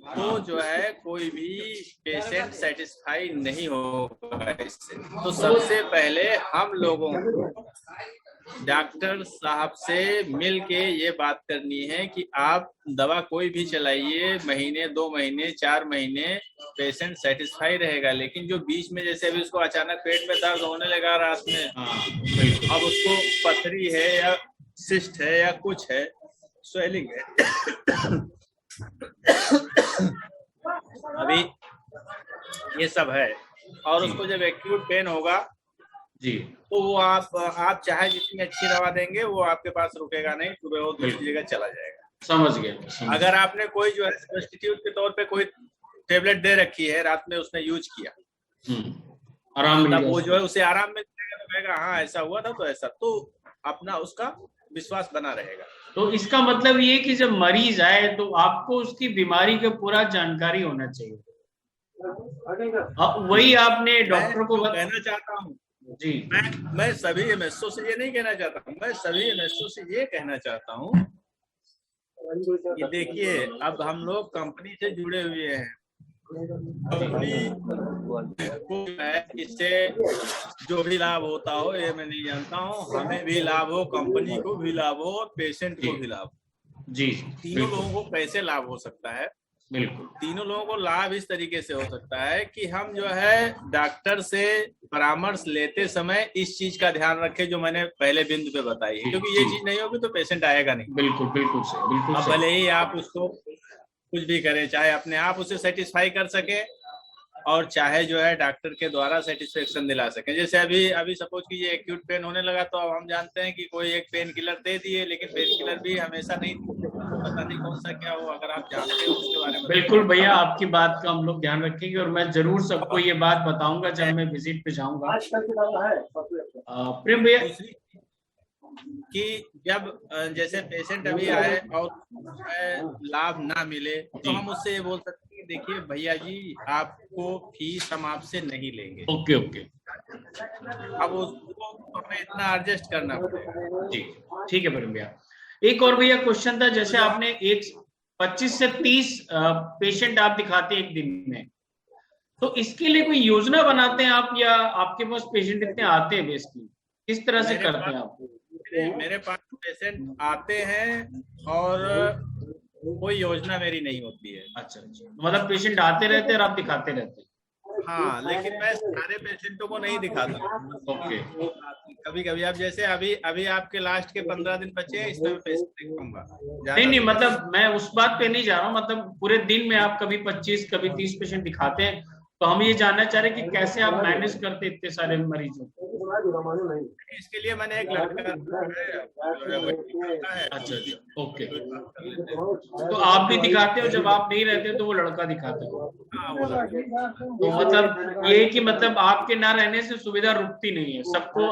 तो जो है कोई भी पेशेंट सेटिस्फाई नहीं होगा इससे। तो सबसे पहले हम लोगों को डॉक्टर साहब से मिल के ये बात करनी है कि आप दवा कोई भी चलाइए, महीने 2 महीने 4 महीने पेशेंट सेटिस्फाई रहेगा। लेकिन जो बीच में जैसे अभी उसको अचानक पेट में दर्द होने लगा रात में, अब उसको पथरी है या सिस्ट है या कुछ है, स्वेलिंग है अभी ये सब है, और उसको जब एक्यूट पेन होगा जी, तो वो आप चाहे जितनी अच्छी दवा देंगे वो आपके पास रुकेगा नहीं, सुबह वो दूसरी जगह चला जाएगा। समझ गया। अगर आपने कोई जो है सब्स्टिट्यूट के तौर पे कोई टेबलेट दे रखी है, रात में उसने यूज किया, आराम मतलब वो जो है उसे आराम मिल जाएगा, तो कहेगा हाँ ऐसा हुआ था तो ऐसा, तो अपना उसका विश्वास बना रहेगा। तो इसका मतलब ये कि जब मरीज आए तो आपको उसकी बीमारी का पूरा जानकारी होना चाहिए। वही आपने डॉक्टर को कहना चाहता हूँ जी। मैं सभी एमएसओ से ये नहीं कहना चाहता हूँ, मैं सभी एमएसओ से ये कहना चाहता हूँ कि देखिए अब हम लोग कंपनी से जुड़े हुए हैं, कंपनी को इससे जो भी लाभ होता हो ये मैं नहीं जानता हूँ, हमें भी लाभ हो, कंपनी को भी लाभ हो और पेशेंट को भी लाभ हो। जी, तीनों लोगों को कैसे लाभ हो सकता है? बिल्कुल, तीनों लोगों को लाभ इस तरीके से हो सकता है कि हम जो है डॉक्टर से परामर्श लेते समय इस चीज का ध्यान रखें जो मैंने पहले बिंदु पे बताई है, क्योंकि ये चीज नहीं होगी तो पेशेंट आएगा नहीं। बिल्कुल बिल्कुल सही, बिल्कुल अब भले ही आप उसको कुछ भी करें, चाहे अपने आप उसे सेटिस्फाई कर सके और चाहे जो है डॉक्टर के द्वारा सेटिस्फेक्शन दिला सके। जैसे अभी सपोज कीजिए एक्यूट पेन होने लगा, तो अब हम जानते हैं कि कोई एक पेन किलर दे दिए, लेकिन पेन किलर भी हमेशा नहीं, पता नहीं कौन सा क्या हो, अगर आप जानते हो उसके बारे में। बिल्कुल भैया, आपकी बात का हम लोग ध्यान रखेंगे और मैं जरूर सबको ये बात बताऊंगा जब मैं विजिट पे जाऊंगा। प्रेम भैया कि जब जैसे पेशेंट अभी आए और लाभ ना मिले तो हम उससे ये बोल सकते हैं कि देखिए भैया जी आपको फीस हम आपसे नहीं लेंगे। ओके ओके, अब उसको हमें इतना एडजस्ट करना पड़ेगा। जी ठीक है प्रेम भैया। एक और भैया क्वेश्चन था, जैसे आपने 25 से 30 पेशेंट आप दिखाते हैं एक दिन में, तो इसके लिए कोई योजना बनाते हैं आप, या आपके पास पेशेंट इतने आते हैं बेसिकली किस तरह से करते हैं आप? मेरे पास पेशेंट आते हैं और कोई योजना मेरी नहीं होती है। अच्छा, मतलब पेशेंट आते रहते हैं और आप दिखाते रहते हैं? हाँ, लेकिन मैं सारे पेशेंटों को नहीं दिखाता। ओके, कभी कभी आप जैसे अभी आपके लास्ट के 15 दिन बचे हैं, इसमें पेशेंट दिखाऊंगा। नहीं, मतलब मैं उस बात पे नहीं जा रहा हूँ, मतलब पूरे दिन में आप कभी 25 कभी 30 पेशेंट दिखाते हैं, तो हम ये जानना चाह रहे हैं कि कैसे आप मैनेज करते इतने सारे मरीजों को। इसके लिए मैंने एक लड़का है। अच्छा, ओके, तो आप भी दिखाते हो, जब आप नहीं रहते तो वो लड़का दिखाते हो? तो मतलब ये कि मतलब आपके ना रहने से सुविधा रुकती नहीं है, सबको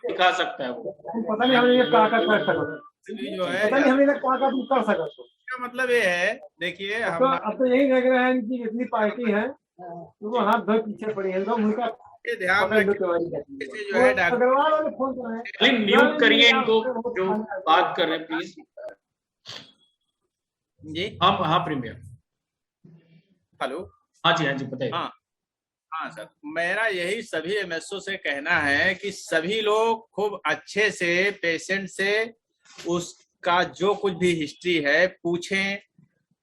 दिखा सकता है वो। पता नहीं हमने ये कर सकते, जो है पता नहीं हमने कर सकते। मतलब ये है, देखिए अब तो यही लग रहा है कि जितनी पार्टी है वो हाथ धो पीछे पड़ी है, लोग उनका ये ध्यान रखें जो है डॉक्टर अग्रवाल वाले फोन कर रहे हैं। प्लीज म्यूट करिए इनको जो बात कर रहे हैं प्लीज। जी। हाँ प्रीमियर। हेलो। हाँ जी बताइए। हाँ सर, मेरा यही सभी एमएसओ से कहना है कि सभी लोग खूब अच्छे से पेशेंट से उसका जो कुछ भी हिस्ट्री है पूछें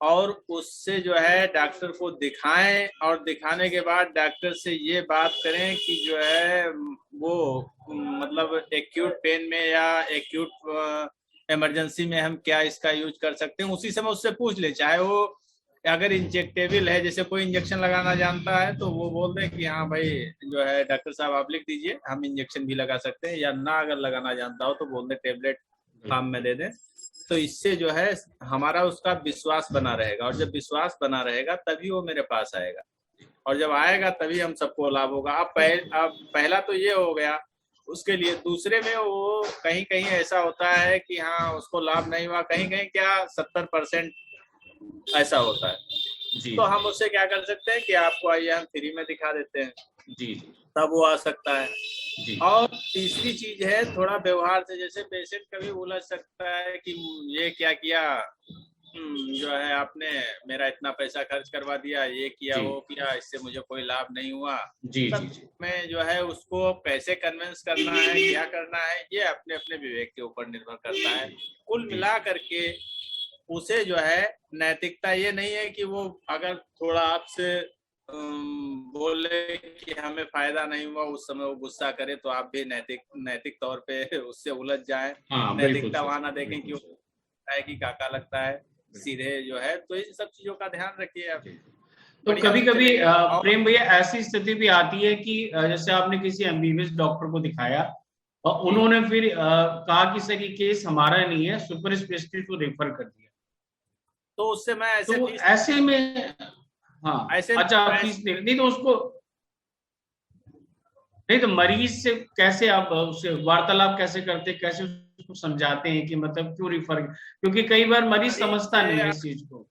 और उससे जो है डॉक्टर को दिखाएं, और दिखाने के बाद डॉक्टर से ये बात करें कि जो है वो मतलब एक्यूट पेन में या एक्यूट इमरजेंसी में हम क्या इसका यूज कर सकते हैं, उसी समय उससे पूछ ले। चाहे वो अगर इंजेक्टेबल है, जैसे कोई इंजेक्शन लगाना जानता है तो वो बोल दे कि हाँ भाई जो है डॉक्टर साहब आप लिख दीजिए, हम इंजेक्शन भी लगा सकते हैं, या ना अगर लगाना जानता हो तो बोल दे टेबलेट फॉर्म में दे दें। तो इससे जो है हमारा उसका विश्वास बना रहेगा, और जब विश्वास बना रहेगा तभी वो मेरे पास आएगा, और जब आएगा तभी हम सबको लाभ होगा। अब पहला तो ये हो गया, उसके लिए दूसरे में वो कहीं कहीं ऐसा होता है कि हाँ उसको लाभ नहीं हुआ, कहीं कहीं क्या 70% ऐसा होता है जी। तो हम उससे क्या कर सकते हैं कि आपको आइए हम फ्री में दिखा देते हैं जी, तब वो आ सकता है जी। और तीसरी चीज है थोड़ा व्यवहार से, जैसे पेशेंट कभी उलझ सकता है कि ये क्या किया, जो है आपने मेरा इतना पैसा खर्च करवा दिया, ये किया वो किया, इससे मुझे कोई लाभ नहीं हुआ जी। मैं जो है उसको कैसे कन्विंस करना है, क्या करना है, ये अपने अपने विवेक के ऊपर निर्भर करता है। कुल मिला करके उसे जो है नैतिकता ये नहीं है कि वो अगर थोड़ा आपसे बोले कि हमें फायदा नहीं हुआ, उस समय वो गुस्सा करे तो आप भी नैतिक तौर पे उससे उलझ जाए। नैतिकता वहां ना देखें कि है कि काका लगता है, सीधे जो है। तो इन सब चीजों का ध्यान रखिए आप। तो कभी कभी प्रेम भैया ऐसी स्थिति भी आती है कि जैसे आपने किसी एमबीबीएस डॉक्टर को दिखाया और उन्होंने फिर कहा कि सर ये केस हमारा नहीं है, सुपर स्पेशलिस्ट को रेफर कर दिया, तो उससे मैं ऐसे में हाँ ऐसे अच्छा फीस नहीं तो उसको नहीं तो मरीज से कैसे आप उससे वार्तालाप कैसे करते, कैसे उसको समझाते हैं कि मतलब क्यों रिफर, क्योंकि कई बार मरीज समझता नहीं है इस चीज को।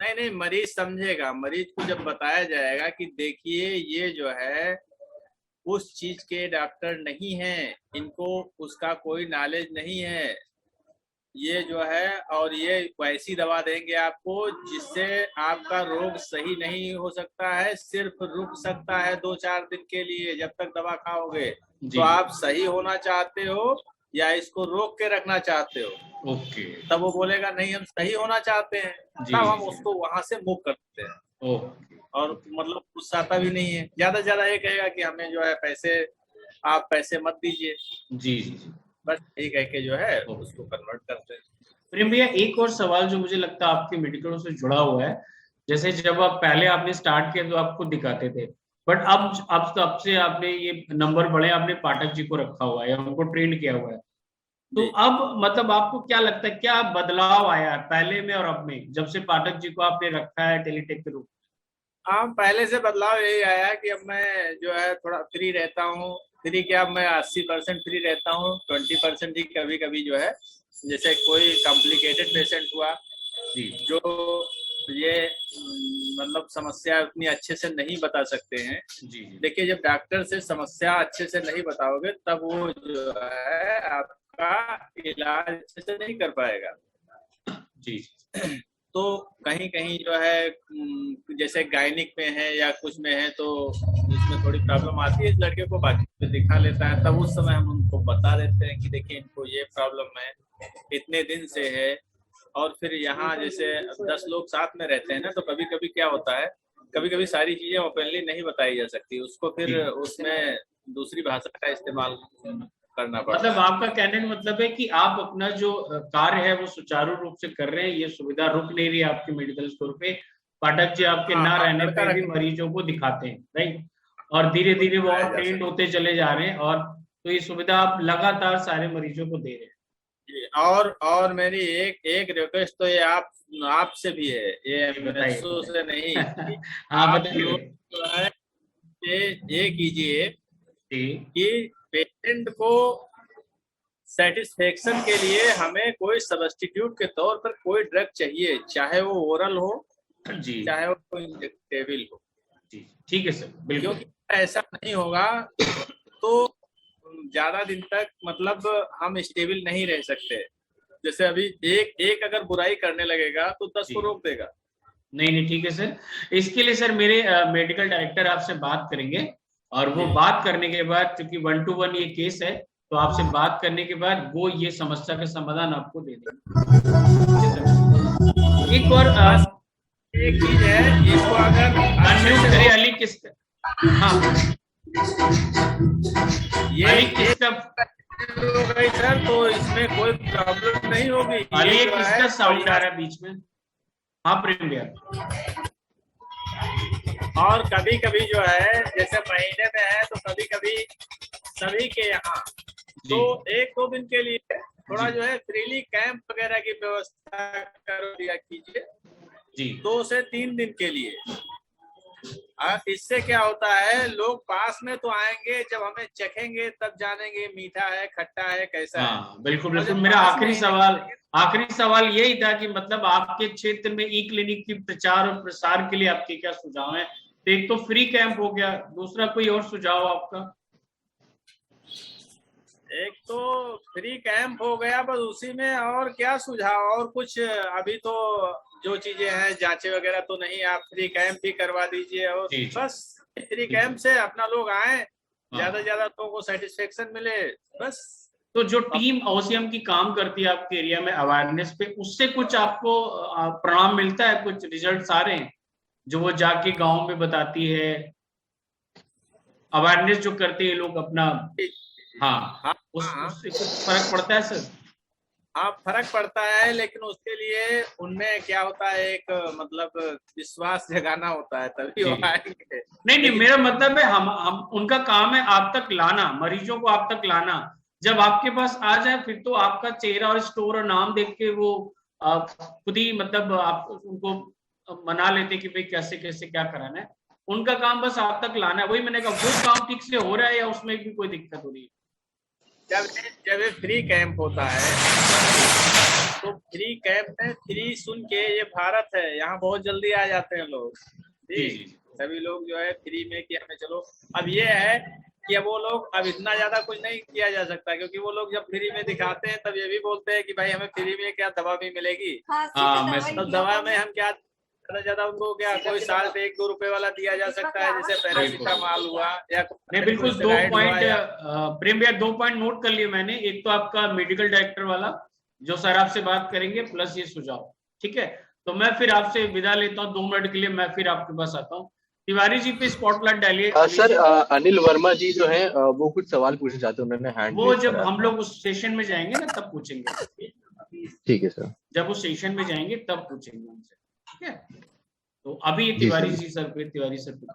नहीं मरीज समझेगा, मरीज को जब बताया जाएगा कि देखिए ये जो है उस चीज के डॉक्टर नहीं है, इनको उसका कोई नॉलेज नहीं है, ये जो है और ये वैसी दवा देंगे आपको जिससे आपका रोग सही नहीं हो सकता है, सिर्फ रुक सकता है 2-4 दिन के लिए जब तक दवा खाओगे। तो आप सही होना चाहते हो या इसको रोक के रखना चाहते हो? ओके। तब वो बोलेगा नहीं हम सही होना चाहते हैं, तब हम उसको वहां से मूव करते हैं। ओके। और मतलब गुस्साता भी नहीं है, ज्यादा से ज्यादा ये कहेगा कि हमें जो है पैसे, आप पैसे मत दीजिए जी, बस यही कह के जो है उसको कन्वर्ट करते हैं। प्रेम भैया एक और सवाल जो मुझे लगता है आपके मेडिकलों से जुड़ा हुआ है, जैसे जब आप पहले आपने स्टार्ट किया तो आपको दिखाते थे, बट अब से आपने ये नंबर बड़े आपने पाठक जी को रखा हुआ है, उनको ट्रेन किया हुआ है, तो अब मतलब आपको क्या लगता है क्या बदलाव आया है पहले में और अब में, जब से पाठक जी को आपने रखा है टेलीटेक के रूप? हाँ, पहले से बदलाव यही आया कि अब मैं जो है थोड़ा फ्री रहता हूँ। फ्री क्या, अब मैं 80% फ्री रहता हूँ, 20% ही कभी कभी जो है जैसे कोई कॉम्प्लिकेटेड पेशेंट हुआ जो ये मतलब समस्या उतनी अच्छे से नहीं बता सकते हैं जी। देखिए जब डॉक्टर से समस्या अच्छे से नहीं बताओगे तब वो जो है आपका इलाज अच्छे से नहीं कर पाएगा जी। तो कहीं कहीं जो है जैसे गायनिक में है या कुछ में है तो इसमें थोड़ी प्रॉब्लम आती है, इस लड़के को बाकी पे दिखा लेता है, तब उस समय हम उनको बता देते हैं कि देखिए इनको ये प्रॉब्लम है, इतने दिन से है। और फिर यहाँ जैसे 10 लोग साथ में रहते हैं ना, तो कभी कभी क्या होता है, कभी कभी सारी चीजें ओपनली नहीं बताई जा सकती, उसको फिर उसमें दूसरी भाषा का इस्तेमाल करना पड़ता मतलब आपका कहने का मतलब है कि आप अपना जो कार्य है वो सुचारू रूप से कर रहे हैं, ये सुविधा रुक नहीं रही है आपके मेडिकल स्टोर पे, पाठक जी आपके ना रहने पे भी मरीजों को दिखाते हैं, राइट, और धीरे धीरे वो और ट्रेंड होते चले जा रहे हैं, और तो ये सुविधा आप लगातार सारे मरीजों को दे रहे हैं। और मेरी एक रिक्वेस्ट तो ये आपसे भी है, ये एमएसओ से नहीं आप लोग जो है ये कीजिए कि पेशेंट को सेटिस्फेक्शन के लिए हमें कोई सब्स्टिट्यूट के तौर पर कोई ड्रग चाहिए, चाहे वो ओरल हो जी चाहे वो इंजेक्टेबल हो। जी ठीक है सर, बिल्कुल। क्योंकि ऐसा नहीं होगा तो ज्यादा दिन तक मतलब हम स्टेबल नहीं रह सकते। जैसे अभी एक अगर बुराई करने लगेगा तो 10 को रोक देगा। नहीं ठीक है सर, इसके लिए सर मेरे मेडिकल डायरेक्टर आपसे बात करेंगे, और वो बात करने के बाद, क्योंकि 1 to 1 ये केस है, तो आपसे बात करने के बाद वो ये समस्या का समाधान आपको दे देंगे। एक और एक चीज है, इसको अगर अनम्यूट करिए अली किसका, हाँ ये अली किसका, हो गई सर तो इसमें कोई प्रॉब्लम नहीं होगी। अली ये किसका साउंड आ रहा है बीच में? हाँ प्रेम भैया। और कभी कभी जो है जैसे महीने में है तो कभी कभी सभी के यहाँ तो 1-2 दिन के लिए थोड़ा जो है फ्रीली कैंप वगैरह की व्यवस्था कर दिया कीजिए जी 2 से 3 दिन के लिए। इससे क्या होता है, लोग पास में तो आएंगे, जब हमें चखेंगे तब जानेंगे मीठा है खट्टा है कैसा है। हाँ बिल्कुल बिल्कुल। मेरा आखिरी सवाल यही था कि मतलब आपके क्षेत्र में ई क्लिनिक की प्रचार और प्रसार के लिए आपके क्या सुझाव हैं? तो एक तो फ्री कैंप हो गया, दूसरा कोई और सुझाव आपका? एक तो फ्री कैंप हो गया, बस उसी में और क्या सुझाव, और कुछ अभी तो जो चीजें हैं जांचें वगैरह तो नहीं, आप फ्री कैंप भी करवा दीजिए और बस फ्री कैंप से अपना लोग आए, ज्यादा से ज्यादा लोगों को सेटिस्फेक्शन मिले बस। तो जो टीम ओसीएम की काम करती है आपके एरिया में अवेयरनेस पे, उससे कुछ आपको परिणाम मिलता है, कुछ रिजल्ट्स आ रहे हैं जो वो जाके गांव में बताती है, अवेयरनेस जो करते हैं लोग अपना? हाँ उससे कुछ फर्क पड़ता है सर? हाँ फर्क पड़ता है, लेकिन उसके लिए उनमें क्या होता है, एक मतलब विश्वास जगाना होता है तभी वो आएंगे। नहीं मेरा मतलब है हम उनका काम है आप तक लाना, मरीजों को आप तक लाना। जब आपके पास आ जाए फिर तो आपका चेहरा और स्टोर और नाम देख के वो खुद ही मतलब आप उनको मना लेते कि भाई कैसे कैसे क्या कराना है। उनका काम बस आप तक लाना है। वही मैंने कहा वो काम ठीक से हो रहा है या उसमें भी कोई दिक्कत हो रही है? जब फ्री कैंप होता है तो फ्री कैंप में फ्री सुन के, ये भारत है यहाँ बहुत जल्दी आ जाते हैं लोग, सभी लोग जो है फ्री में कि हमें चलो। अब ये है कि अब वो लोग अब इतना ज्यादा कुछ नहीं किया जा सकता, क्योंकि वो लोग जब फ्री में दिखाते हैं तब ये भी बोलते हैं कि भाई हमें फ्री में क्या दवा भी मिलेगी। तब दवा में हम क्या ज्यादा उनको क्या कोई साल पे 1-2 रुपए वाला दिया जा सकता है, जैसे पैरासीटामोल हुआ या नहीं बिल्कुल। 2 पॉइंट प्रेम भैया 2 पॉइंट नोट कर लिए मैंने। एक तो आपका मेडिकल डायरेक्टर वाला जो सर आपसे बात करेंगे, प्लस ये सुझाव, ठीक है। तो मैं फिर आपसे विदा लेता हूँ 2 मिनट के लिए, मैं फिर आपके पास आता हूँ। तिवारी जी पे स्पॉटलाइट डालिए। सर अनिल वर्मा जी जो है वो कुछ सवाल पूछना चाहते हैं, उन्होंने हैंड वो जब हम लोग उस सेशन में जाएंगे ना तब पूछेंगे। ठीक है सर, जब उस सेशन में जाएंगे तब पूछेंगे उनसे, ठीक है। तो अभी तिवारी जी सर पे, तिवारी सर पे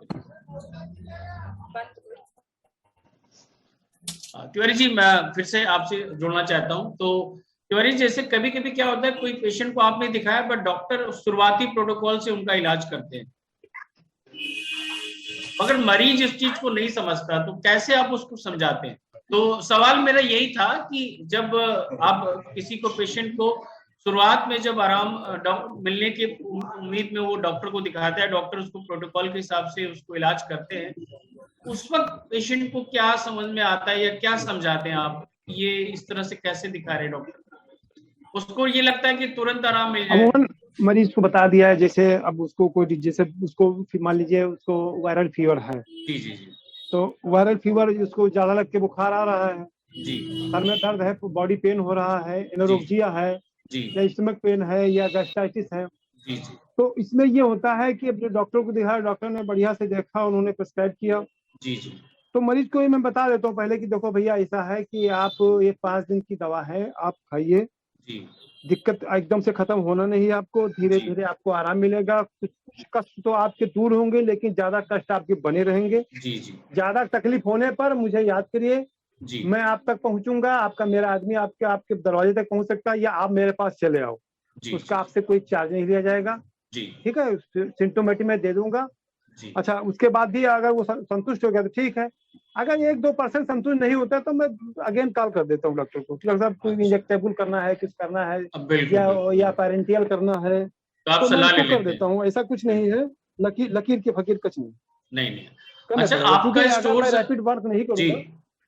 तिवारी जी मैं फिर से आपसे जुड़ना चाहता हूं। तो तिवारी जैसे कभी कभी क्या होता है, कोई पेशेंट को आपने दिखाया बट डॉक्टर शुरुआती प्रोटोकॉल से उनका इलाज करते हैं, मगर मरीज इस चीज को नहीं समझता, तो कैसे आप उसको समझाते हैं? तो सवाल मेरा यही था कि जब आप किसी को पेशेंट को शुरुआत में जब आराम मिलने की उम्मीद में वो डॉक्टर को दिखाता है, डॉक्टर उसको प्रोटोकॉल के हिसाब से उसको इलाज करते हैं, उस वक्त पेशेंट को क्या समझ में आता है या क्या समझाते हैं आप? ये इस तरह से कैसे दिखा रहे हैं डॉक्टर? उसको ये लगता है कि तुरंत आराम मिल जाए। मरीज को बता दिया है, जैसे अब उसको कोई, जैसे उसको मान लीजिए उसको वायरल फीवर है जी जी जी, तो वायरल फीवर उसको ज्यादा लग के बुखार आ रहा है जी, सर में दर्द है, बॉडी पेन हो रहा है, एनोरेक्सिया है जी, या स्टमक पेन है या गैस्ट्राइटिस है, जी जी, तो इसमें ये होता है कि अब जो डॉक्टर को दिखाया, डॉक्टर ने बढ़िया से देखा, उन्होंने प्रिस्क्राइब किया, जी जी, तो मरीज को मैं बता देता हूँ पहले कि देखो भैया ऐसा है कि आप ये 5 दिन की दवा है, आप खाइए, दिक्कत एकदम से खत्म होना नहीं है, आपको धीरे धीरे आपको आराम मिलेगा। कुछ कष्ट तो आपके दूर होंगे लेकिन ज्यादा कष्ट आपके बने रहेंगे। जी जी, ज्यादा तकलीफ होने पर मुझे याद करिए, मैं आप तक पहुंचूंगा, आपका मेरा आदमी आपके दरवाजे तक पहुंच सकता है, या आप मेरे पास चले आओ, उसका आपसे कोई चार्ज नहीं लिया जाएगा, ठीक है। सिम्टोमेटिक मैं दे दूंगा, जी अच्छा, उसके बाद भी अगर वो संतुष्ट हो गया तो ठीक है। अगर 1-2% संतुष्ट नहीं होता तो मैं अगेन कॉल कर देता हूँ डॉक्टर को, डॉक्टर साहब कोई अच्छा। इंजेक्टेबल करना है, कुछ करना है, बिल्कुल बिल्कुल। या पेरेंटियल करना है, तो आप तो मैं सलाह ले उसको कर लेते देता हैं? हूँ। ऐसा कुछ नहीं है, लकीर की फकीर कुछ नहीं, नहीं नहीं। करना अच्छा, पड़ेगा, क्योंकि आपका अगर स्टोर मैं रैपिड वर्क नहीं जी करूंगा,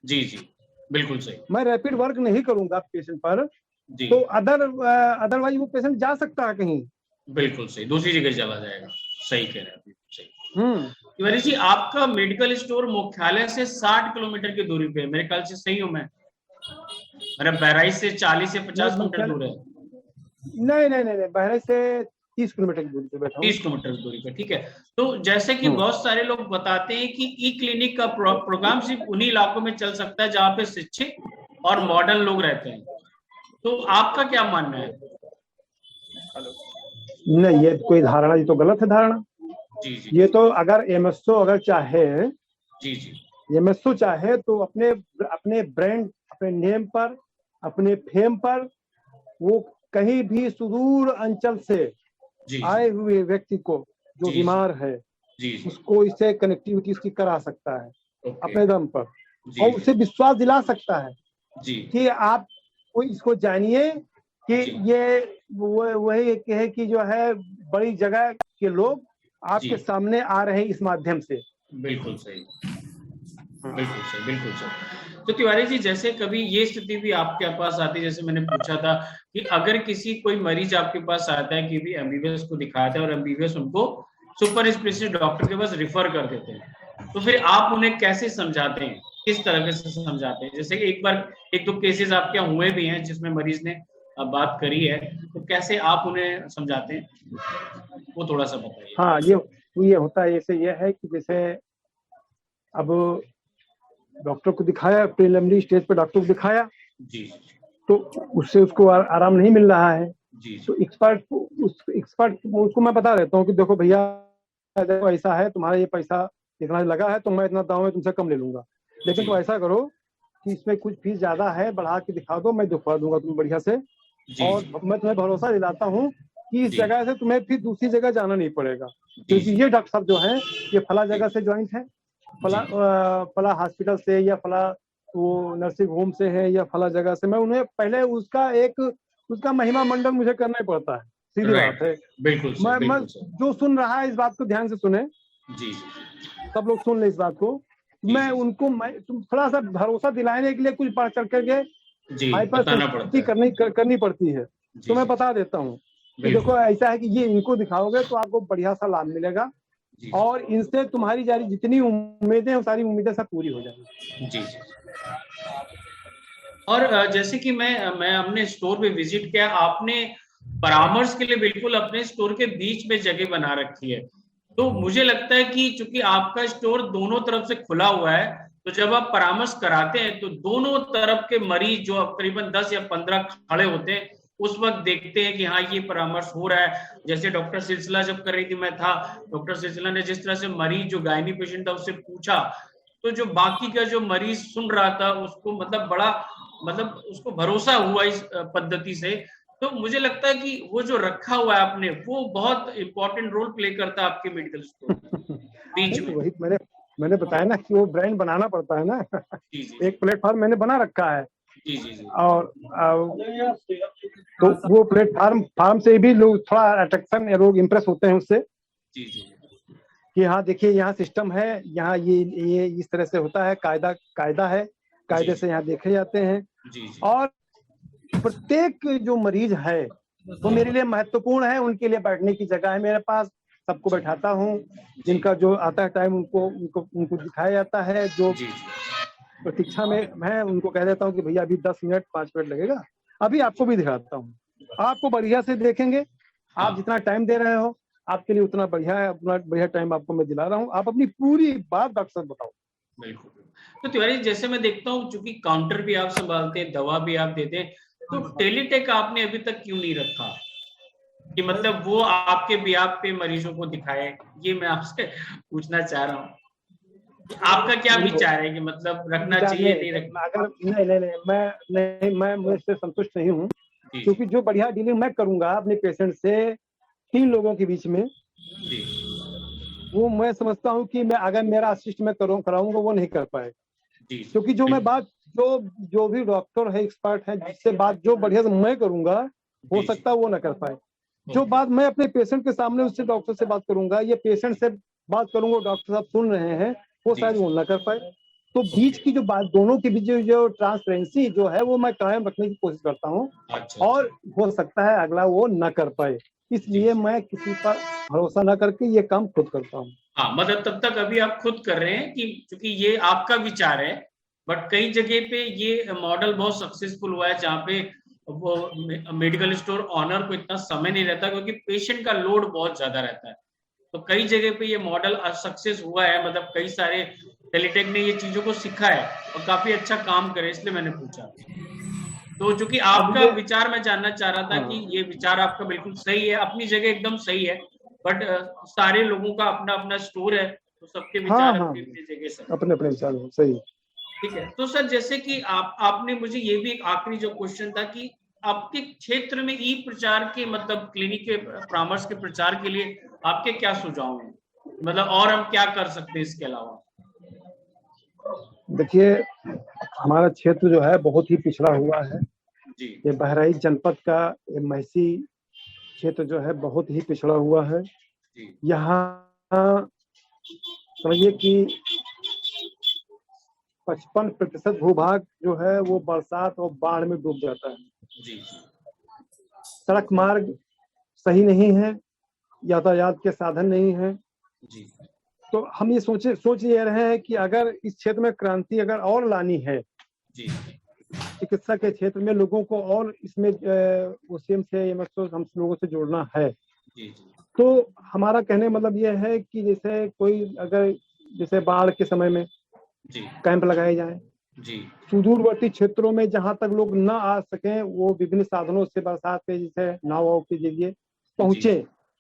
जी जी बिल्कुल सही। मैं रैपिड वर्क नहीं करूंगा पेशेंट पर, जी तो अदरवाइज वो पेशेंट जा सकता है कहीं। बिल्कुल सही, दूसरी जगह चला जाएगा। सही कह रहे हैं, बिल्कुल सही। हम्म। तिवारी जी, आपका मेडिकल स्टोर मुख्यालय से 60 किलोमीटर की दूरी पे है, मेरे ख्याल से सही हूँ मैं? मेरा बहराइच से 40 या 50 मीटर दूर है। नहीं नहीं नहीं नहीं, बहराइच से 30 किलोमीटर की दूरी पे बैठा हूँ। 30 किलोमीटर की दूरी पे, ठीक है। तो जैसे कि हम्म। बहुत सारे लोग बताते हैं कि ई क्लिनिक का प्रोग्राम सिर्फ उन्हीं इलाकों में चल सकता है जहां पे शिक्षित और मॉडर्न लोग रहते हैं, तो आपका क्या मानना है? नहीं, ये कोई धारणा, ये तो गलत है धारणा। जी जी ये तो अगर एमएसओ अगर चाहे, जी जी एमएसओ चाहे तो अपने अपने ब्रांड, अपने नेम पर, अपने फेम पर, वो कहीं भी सुदूर अंचल से जी आए हुए व्यक्ति को जो जी बीमार है जी जी उसको इससे कनेक्टिविटी उसकी करा सकता है ओके अपने दम पर, जी और उसे विश्वास दिला सकता है जी कि आप कोई इसको जानिए कि जी ये वही है कि जो है बड़ी जगह के लोग आपके जी सामने आ रहे हैं इस माध्यम से। बिल्कुल सही, बिल्कुल सही, बिल्कुल सही। तो तिवारी जी, जैसे कभी ये स्थिति भी आपके पास आती है, जैसे मैंने पूछा था कि अगर किसी कोई मरीज आपके पास आता है कि भी एमबीबीएस को दिखाता है और एमबीबीएस उनको सुपर स्पेशलिस्ट डॉक्टर के पास रिफर कर देते हैं, तो फिर आप उन्हें कैसे समझाते हैं, किस तरह से समझाते हैं? जैसे कि एक दो केसेस आपके यहाँ हुए भी हैं जिसमें मरीज ने बात करी है, तो कैसे आप उन्हें समझाते हैं, वो थोड़ा सा बताइए। हाँ, ये होता है, ऐसे ये है कि जैसे अब डॉक्टर को दिखाया, प्रीलिमिनरी स्टेज पे डॉक्टर को दिखाया, जी तो उससे उसको आराम नहीं मिल रहा है, जी तो एक्सपर्ट उसको मैं बता देता हूँ कि देखो भैया, देखो ऐसा है, तुम्हारा ये पैसा इतना लगा है तो मैं इतना दाम में तुमसे कम ले लूंगा, लेकिन जी तुम ऐसा करो कि इसमें कुछ फीस ज्यादा है, बढ़ा के दिखा दो, मैं दिखवा दूंगा तुम्हें बढ़िया से, जी और मैं तुम्हें भरोसा दिलाता हूँ कि इस जी जगह से तुम्हें फिर दूसरी जगह जाना नहीं पड़ेगा, जी क्योंकि जी ये डॉक्टर साहब जो हैं ये फला जी जगह से ज्वाइंट है, फला जी फला हॉस्पिटल से, या फला वो नर्सिंग होम से है, या फला जगह से। मैं उन्हें पहले उसका महिमा मंडन मुझे करना ही पड़ता है, सीधी बात है। बिल्कुल सही, मैं बिल्कुल सही। जो सुन रहा है इस बात को ध्यान से सुने, जी सब लोग सुन ले इस बात को। जी मैं उनको थोड़ा सा भरोसा दिलाने के लिए कुछ बढ़ चढ़ करके जी हाइपर बताना पड़ता सेंसिटिविटी है। करनी पड़ती है, जी तो मैं जी बता देता हूँ कि बिल्कुल। देखो ऐसा है कि ये इनको दिखाओगे तो आपको बढ़िया सा लाभ मिलेगा, जी और इनसे तुम्हारी जारी जितनी उम्मीदें हैं, सारी उम्मीदें सब पूरी हो जाएंगी। जी जी। और जैसे कि मैं अपने स्टोर पे विजिट किया, आपने परामर्श के लिए बिल्कुल अपने स्टोर के बीच में जगह बना रखी है, तो मुझे लगता है कि चूंकि आपका स्टोर दोनों तरफ से खुला हुआ है, तो जब आप परामर्श कराते हैं तो दोनों तरफ के मरीज जो करीबन 10 या 15 खड़े होते हैं, उस वक्त देखते हैं कि हाँ ये परामर्श हो रहा है। जैसे डॉक्टर सिलसिला जब कर रही थी, मैं था, डॉक्टर सिलसिला ने जिस तरह से मरीज जो गायनी पेशेंट था उससे पूछा, तो जो बाकी का जो मरीज सुन रहा था उसको मतलब बड़ा उसको भरोसा हुआ इस पद्धति से। तो मुझे लगता है कि वो जो रखा हुआ है आपने, वो बहुत इंपॉर्टेंट रोल प्ले करता है आपके मेडिकल स्टोर बीच में। वही मैंने बताया ना कि वो ब्रांड बनाना पड़ता है ना। जी जी एक प्लेटफॉर्म मैंने बना रखा है, जी जी जी और तो वो प्लेटफॉर्म से भी लोग थोड़ा अट्रैक्शन, लोग इम्प्रेस होते हैं उससे जी जी कि हाँ देखिए यहाँ सिस्टम है, यहाँ ये इस तरह से होता है, कायदा है, कायदे से यहाँ देखे जाते हैं। जी जी और प्रत्येक जो मरीज है वो मेरे लिए महत्वपूर्ण है, उनके लिए बैठने की जगह है मेरे पास, सबको बैठाता हूँ, जिनका जो आता है टाइम उनको दिखाया जाता है, जो जी प्रतीक्षा में है उनको कह देता हूँ कि भैया अभी 10 मिनट 5 मिनट लगेगा, अभी आपको भी दिखाता हूँ, आपको बढ़िया से देखेंगे, आप जितना टाइम दे रहे हो आपके लिए उतना बढ़िया है, अपना बढ़िया टाइम आपको मैं दिला रहा हूँ, आप अपनी पूरी बात डॉक्टर साहब बताओ। बिल्कुल। तो तिवारी, जैसे मैं देखता हूँ चूंकि काउंटर भी आप संभालते हैं, दवा भी आप देते हैं, तो टेलीटेक आपने अभी तक क्यों नहीं रखा कि मतलब वो आपके बिहाफ पे मरीजों को दिखाए? ये मैं आपसे पूछना चाह रहा हूँ, आपका क्या विचार है कि मतलब रखना चाहिए नहीं रखना? अगर नहीं, मैं मुझसे संतुष्ट नहीं हूँ, जी क्योंकि जो बढ़िया डीलिंग मैं करूंगा अपने पेशेंट से 3 लोगों के बीच में, जी वो मैं समझता हूँ कि मैं अगर मेरा असिस्ट मैं कराऊंगा वो नहीं कर पाए, जी क्योंकि जो मैं बात जो भी डॉक्टर है, एक्सपर्ट है, जिससे बात जो बढ़िया से मैं करूंगा, हो जी, सकता है वो ना कर पाए। जो ओके, बात मैं अपने पेशेंट के सामने उससे डॉक्टर से बात करूंगा, ये पेशेंट से बात करूंगा, डॉक्टर साहब सुन रहे हैं, वो जी, शायद वो ना कर पाए। तो बीच ओके, की जो बात, दोनों के बीच जो ट्रांसपेरेंसी जो है वो मैं कायम रखने की कोशिश करता हूँ, अच्छा, और हो सकता है अगला वो न कर पाए, इसलिए जी। मैं किसी पर भरोसा न करके ये काम खुद करता हूँ। हाँ, मतलब तब तक अभी आप खुद कर रहे हैं कि क्योंकि ये आपका विचार है, बट कई जगह पे ये मॉडल बहुत सक्सेसफुल हुआ है जहाँ पे वो मेडिकल स्टोर ऑनर को इतना समय नहीं रहता क्योंकि पेशेंट का लोड बहुत ज्यादा रहता है। तो कई जगह पे ये मॉडल सक्सेस हुआ है, मतलब कई सारे टेलीटेक ने ये चीजों को सीखा है और काफी अच्छा काम करे, इसलिए मैंने पूछा। तो चूंकि अब आपका ये विचार मैं जानना चाह रहा था कि हाँ ये विचार आपका बिल्कुल सही है, अपनी जगह एकदम सही है, बट सारे लोगों का अपना अपना स्टोर है, तो सबके हाँ विचार हाँ अपनी अपनी जगह सही। अपने अपने विचार हो, सही। ठीक है, तो सर जैसे कि आपने मुझे ये भी एक आखिरी जो क्वेश्चन था कि आपके क्षेत्र में ई प्रचार के मतलब क्लिनिक के परामर्श के प्रचार के लिए आपके क्या सुझाव हैं, मतलब और हम क्या कर सकते हैं इसके अलावा? देखिए, हमारा क्षेत्र जो है बहुत ही पिछड़ा हुआ है। जी, ये बहराइच जनपद का ये महिषी क्षेत्र जो है बहुत ही पिछड़ा हुआ है। जी, यहाँ समझिए कि 55% भूभाग जो है वो बरसात और बाढ़ में डूब जाता है। जी, सड़क मार्ग सही नहीं है, यातायात के साधन नहीं है। जी, तो हम ये सोच ये रहे हैं कि अगर इस क्षेत्र में क्रांति अगर और लानी है, जी, चिकित्सा के क्षेत्र में लोगों को और इसमें ओसीएम से हम लोगों से जोड़ना है, जी, तो हमारा कहने का मतलब ये है कि जैसे कोई अगर जैसे बाढ़ के समय में जी, कैंप लगाए जाएं, जी, सुदूरवर्ती क्षेत्रों में जहां तक लोग न आ सकें वो विभिन्न साधनों से बरसात के जैसे नाव के जरिए पहुंचे,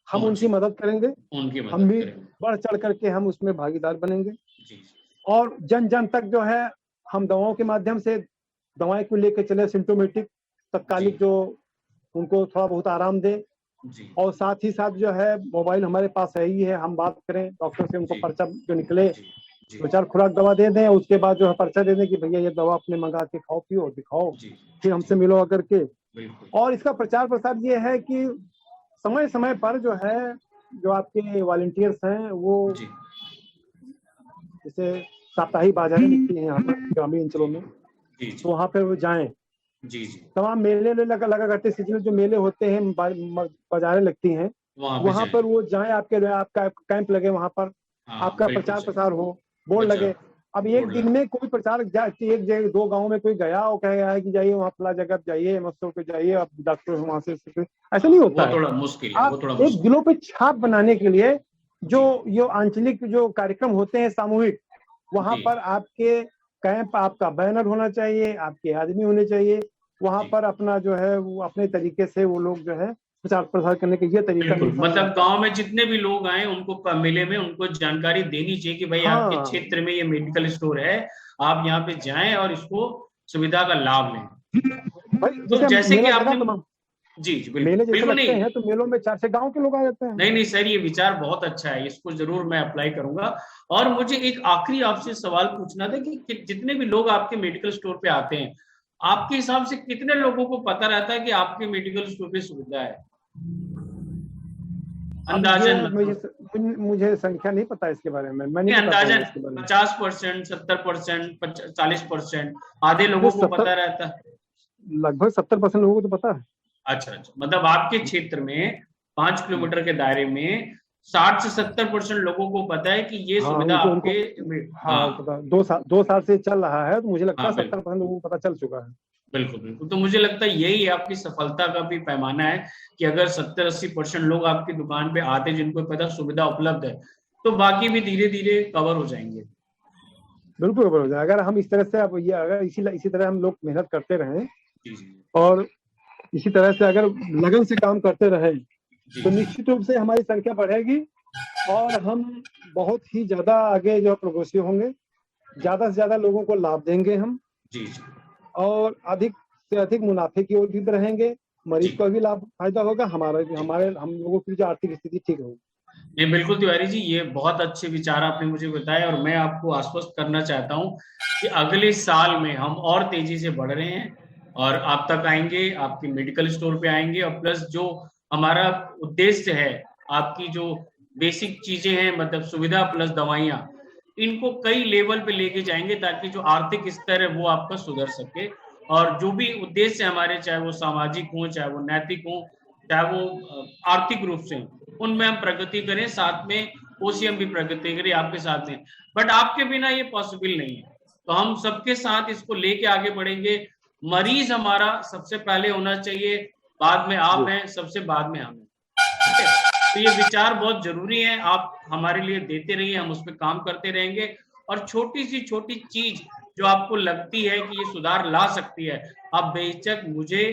हम उनकी पहुंचे, मदद करेंगे। उनकी हम मदद भी करेंगे। बढ़ चढ़ करके हम उसमें भागीदार बनेंगे, जी, और जन जन तक जो है हम दवाओं के माध्यम से दवाएं को लेकर चले, सिम्टोमेटिक तत्कालिक जी, जो उनको थोड़ा बहुत आराम दे, जी, और साथ ही साथ जो है मोबाइल हमारे पास है ही है, हम बात करें डॉक्टर से, उनको जी, पर्चा जो निकले जी, जी, 2-4 खुराक दवा दे दें, उसके बाद जो है पर्चा दे दें कि भैया ये दवा अपने मंगा के खाओ पियो दिखाओ, जी, फिर हमसे मिलो आकर के। बिल्कुल, और इसका प्रचार प्रसार ये है कि समय समय पर जो है जो आपके वॉलंटियर्स हैं वो जी, जैसे साप्ताहिक बाजारें लगती हैं यहाँ पर ग्रामीण अंचलों में, जी, तो वहाँ पर वो जाएं, जी, जी, तमाम मेले लगा करते सीजनल जो मेले होते हैं, बाजारें लगती हैं, वहां पे वहां जाए। पर वो जाएं, आपका कैंप लगे वहां पर, हाँ, आपका बिल्कुल प्रचार सही। प्रसार हो, बोर्ड बचा, लगे। अब एक बोर्ड दिन लगा। में कोई प्रचार एक जगह 2 गांव में कोई गया और कह गया है कि जाइए वहाँ फला जगह जाइए, मस्तों पे जाइए, आप डॉक्टर वहां से ऐसा नहीं हाँ, होता वो है। थोड़ा मुश्किल है, वो आप थोड़ा एक मुश्किल दिलों पे छाप बनाने के लिए जो जी, ये आंचलिक जो कार्यक्रम होते हैं सामूहिक, वहां जी, पर आपके कैंप, आपका बैनर होना चाहिए, आपके आदमी होने चाहिए, वहां जी। पर अपना जो है वो अपने तरीके से वो लोग जो है प्रचार प्रसार करने का ये तरीका बिल्कुल, नहीं समझ मतलब आता है। गांव में जितने भी लोग आए उनको मेले में उनको जानकारी देनी चाहिए कि भाई आपके हाँ क्षेत्र में ये मेडिकल स्टोर है, आप यहाँ पे जाएं और इसको सुविधा का लाभ लें। भाई, तो जैसे जैसे कि मेला लगा आपने तो जी, जी, बिल्कुल, मेले जैसे बिल्कुल लगते नहीं, हैं तो मेलों में 4 से गांव के लोग आ जाते हैं। नहीं, नहीं सर, ये विचार बहुत अच्छा है, इसको जरूर मैं अप्लाई करूंगा। और मुझे एक आखिरी आपसे सवाल पूछना था कि जितने भी लोग आपके मेडिकल स्टोर पे आते हैं, आपके हिसाब से कितने लोगों को पता रहता है कि आपके मेडिकल स्टोर पे सुविधा है, अब ये अंदाजन मतलब? मुझे संख्या नहीं पता इसके बारे में, मैं नहीं नहीं, बता पाऊंगा अंदाजन इसके बारे में। 50%, 70%, 40%, आधे ये लोगों को 70, पता रहता है? लगभग 70% लोगों को तो पता है। अच्छा, अच्छा, मतलब आपके क्षेत्र में 5 किलोमीटर के दायरे में 60 से 70% लोगों को पता है कि ये हाँ सुविधा उनको उनको आपके। हाँ हाँ, पता, 2 साल से चल रहा है, तो मुझे लगता है हाँ, बिल्कुल, 70% लोगों को पता चल चुका है। बिल्कुल, बिल्कुल, तो मुझे लगता है यही आपकी सफलता का भी पैमाना है कि अगर 70-80% लोग आपकी दुकान पे आते हैं जिनको पता सुविधा उपलब्ध है, तो बाकी भी धीरे धीरे कवर हो जाएंगे। बिल्कुल बरोबर। अगर हम इस तरह से अब ये अगर इसी तरह हम लोग मेहनत करते रहें जी, जी, और इसी तरह से अगर लगन से काम करते रहें, जी, तो निश्चित रूप से हमारी संख्या बढ़ेगी और हम बहुत ही ज्यादा आगे जो प्रोग्रेसिव होंगे, ज्यादा से ज्यादा लोगों को लाभ देंगे हम, जी, जी, और अधिक से अधिक मुनाफे की ओर भी रहेंगे। जी, मरीज को भी लाभ फायदा होगा, हमारे जी, हमारे हम लोगों की जो आर्थिक स्थिति ठीक होगी। नहीं, बिल्कुल तिवारी जी, ये बहुत अच्छे विचार आपने मुझे बताए और मैं आपको आश्वस्त करना चाहता हूँ कि अगले साल में हम और तेजी से बढ़ रहे हैं और आप तक आएंगे, आपके मेडिकल स्टोर पे आएंगे, और प्लस जो हमारा उद्देश्य है, आपकी जो बेसिक चीजें हैं, मतलब सुविधा प्लस दवाइयाँ, इनको कई लेवल पे लेके जाएंगे ताकि जो आर्थिक स्तर है वो आपका सुधर सके। और जो भी उद्देश्य हमारे, चाहे वो सामाजिक हो, चाहे वो नैतिक हो, चाहे वो आर्थिक रूप से, उनमें हम प्रगति करें, साथ में ओसीएम भी प्रगति करे आपके साथ में। बट आपके बिना ये पॉसिबल नहीं है, तो हम सबके साथ इसको लेके आगे बढ़ेंगे। मरीज हमारा सबसे पहले होना चाहिए, बाद में आप हैं, सबसे बाद में हम हैं, ठीक है? तो ये विचार बहुत जरूरी है, आप हमारे लिए देते रहिए, हम उस पर काम करते रहेंगे। और छोटी सी छोटी चीज जो आपको लगती है कि ये सुधार ला सकती है, आप बेहिचक मुझे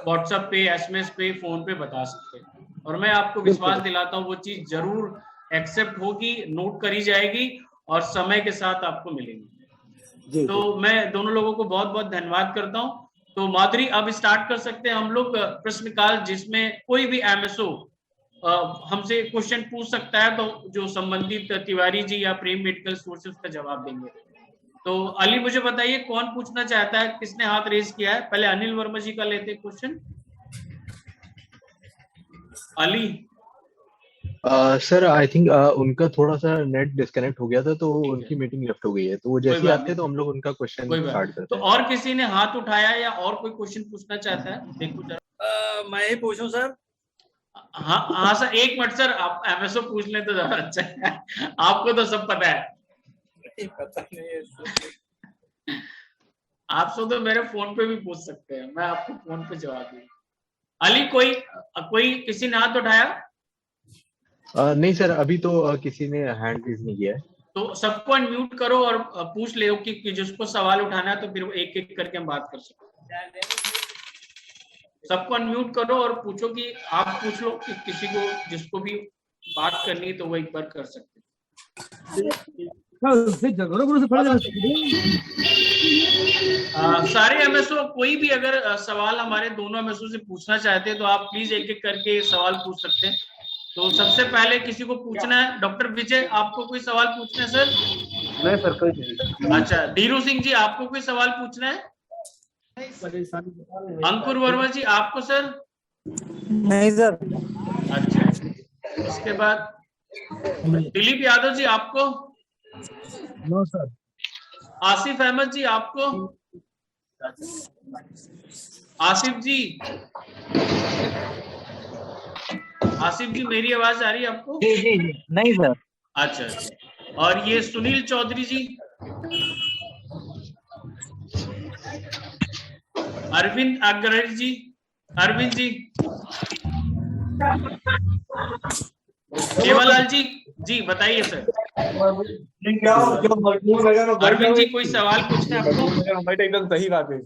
व्हाट्सएप पे, एसएमएस पे, फोन पे बता सकते हैं, और मैं आपको विश्वास दिलाता हूँ वो चीज जरूर एक्सेप्ट होगी, नोट करी जाएगी और समय के साथ आपको मिलेंगी। तो मैं दोनों लोगों को बहुत बहुत धन्यवाद करता हूँ। तो माधुरी, अब स्टार्ट कर सकते हैं हम लोग प्रश्नकाल, जिसमें कोई भी एमएसओ हमसे क्वेश्चन पूछ सकता है, तो जो संबंधित तिवारी जी या प्रेम मेडिकल स्टोर से उसका जवाब देंगे। तो अली, मुझे बताइए कौन पूछना चाहता है, किसने हाथ रेज किया है? पहले अनिल वर्मा जी का लेते हैं question. Ali. Sir I think उनका थोड़ा सा नेट डिस्कनेक्ट हो गया था, तो उनकी मीटिंग लेफ्ट हो गई है, तो वो जैसे आते हैं तो हम लोग उनका क्वेश्चन स्टार्ट करते हैं। तो और किसी ने हाथ उठाया या और कोई क्वेश्चन पूछना चाहता है? देखो जरा। मैं ही पूछूं सर? हाँ सर, एक मिनट सर, आप एमएसओ पूछ लें तो ज्यादा अच्छा है, आपको तो सब पता है। पता नहीं है। आप सब तो मेरे फोन पे भी पूछ सकते हैं, मैं आपको फोन पे जवाब दूंगा। अली, कोई किसी ने हाथ उठाया? नहीं सर, अभी तो किसी ने हैंड रेज नहीं किया है। तो सबको अनम्यूट करो और पूछ ले कि जिसको सवाल उठाना है, तो फिर एक एक करके हम बात कर सकते हैं। सबको अनम्यूट करो और पूछो कि आप पूछ लो कि किसी को जिसको भी बात करनी है तो वो एक बार कर सकते हैं। सारे एमएसओ, कोई भी अगर सवाल हमारे दोनों एमएसओ से पूछना चाहते हैं तो आप प्लीज एक एक करके सवाल पूछ सकते हैं। तो सबसे पहले किसी को पूछना है, डॉक्टर विजय, आपको कोई सवाल पूछना है सर? नहीं सर, कोई नहीं। अच्छा, धीरू सिंह जी, आपको कोई सवाल पूछना है? अंकुर वर्मा जी, आपको सर? नहीं सर। अच्छा, उसके बाद दिलीप यादव जी, आपको? No sir. आसिफ अहमद जी, आपको? आसिफ जी, आसिफ जी, मेरी आवाज आ रही है आपको? जी जी जी। नहीं सर। अच्छा, और ये सुनील चौधरी जी? अरविंद अग्रवाल जी? अरविंद जी? देवालाल जी? जी बताइए सर। अरविंद जी, कोई सवाल पूछना है आपको? एकदम सही बात है।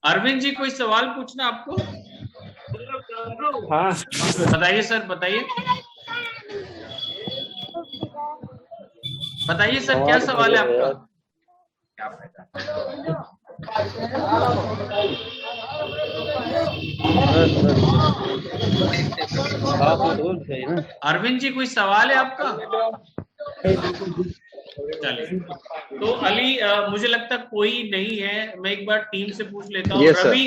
अरविंद जी, कोई सवाल पूछना आपको? हाँ बताइए सर, बताइए बताइए सर, क्या सवाल है आपका? अरविंद जी, कोई सवाल है आपका? चलिए, तो अली, मुझे लगता कोई नहीं है, मैं एक बार टीम से पूछ लेता हूँ। रवि,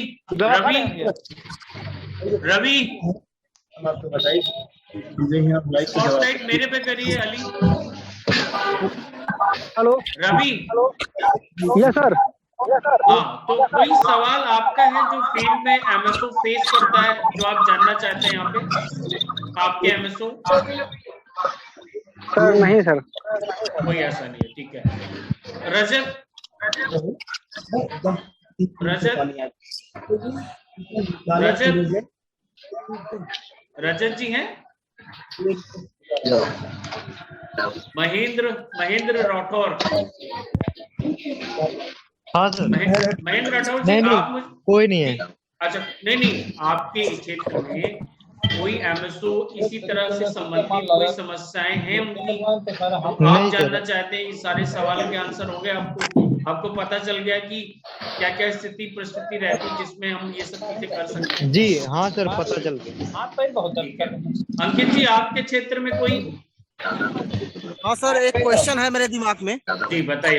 स्पॉटलाइट मेरे पे करिए। Ali, hello Ravi. Yes sir. हाँ, तो कोई सवाल आपका है जो फील्ड में एमएसओ फेस करता है, जो आप जानना चाहते हैं यहाँ पे आपके एमएसओ? सर नहीं सर, कोई ऐसा नहीं है, ठीक है। रजत जी हैं? महेंद्र राठौर? हाँ सर। महेंद्र राठौर जी, नहीं, आप कोई नहीं है। अच्छा, नहीं, आपके क्षेत्र में कोई एमएसओ इसी तरह से संबंधित कोई समस्याएं हैं उनकी, आप नहीं जानना सर। चाहते हैं? ये सारे सवालों के आंसर हो गए आपको पता चल गया कि क्या क्या स्थिति परिस्थिति रहती है जिसमें हम ये सब चीजें कर सकते हैं? जी हाँ सर, पता चल गया। ठीक है। अंकित जी, आपके क्षेत्र में कोई? हाँ सर, एक क्वेश्चन है मेरे दिमाग में। जी बताइए।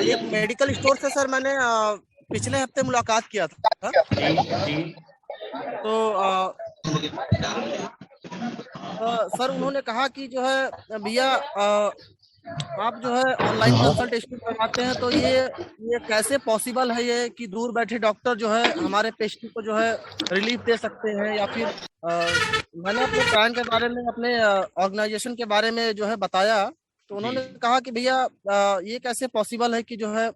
एक मेडिकल स्टोर से सर मैंने पिछले हफ्ते मुलाकात किया था। जी। तो सर उन्होंने कहा कि जो है भैया आप जो है ऑनलाइन कंसल्टेशन करवाते हैं, तो ये कैसे पॉसिबल है ये कि दूर बैठे डॉक्टर जो है हमारे पेशेंट को जो है रिलीफ दे सकते हैं, या फिर मैंने अपने प्लान के बारे में, अपने ऑर्गेनाइजेशन के बारे में जो है बताया, तो उन्होंने कहा कि भैया ये कैसे पॉसिबल है कि जो है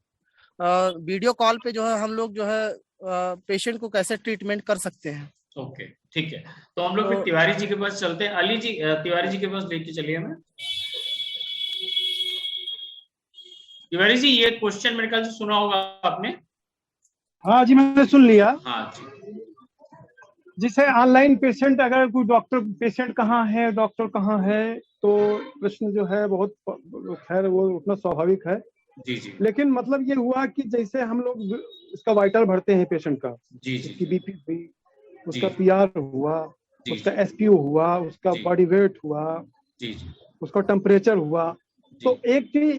वीडियो कॉल पे जो है हम लोग जो है पेशेंट को कैसे ट्रीटमेंट कर सकते हैं। ओके, ठीक है। तो हम लोग फिर तिवारी जी के पास चलते हैं। अली जी, तिवारी जी के पास लेके चलिए हमें। तिवारी जी, ये क्वेश्चन मेरे ख्याल से सुना होगा आपने। हाँ जी, मैंने सुन लिया। हाँ जी। जिसे ऑनलाइन पेशेंट, अगर कोई डॉक्टर, पेशेंट कहाँ है, डॉक्टर कहाँ है, तो प्रश्न जो है बहुत, खैर वो उतना स्वाभाविक है। जी। लेकिन मतलब ये हुआ कि जैसे हम लोग इसका वाइटल भरते हैं पेशेंट का, उसकी बीपी हुई, उसका पीआर हुआ, उसका एसपीओ हुआ, उसका बॉडी वेट हुआ, उसका टेम्परेचर हुआ। तो एक चीज,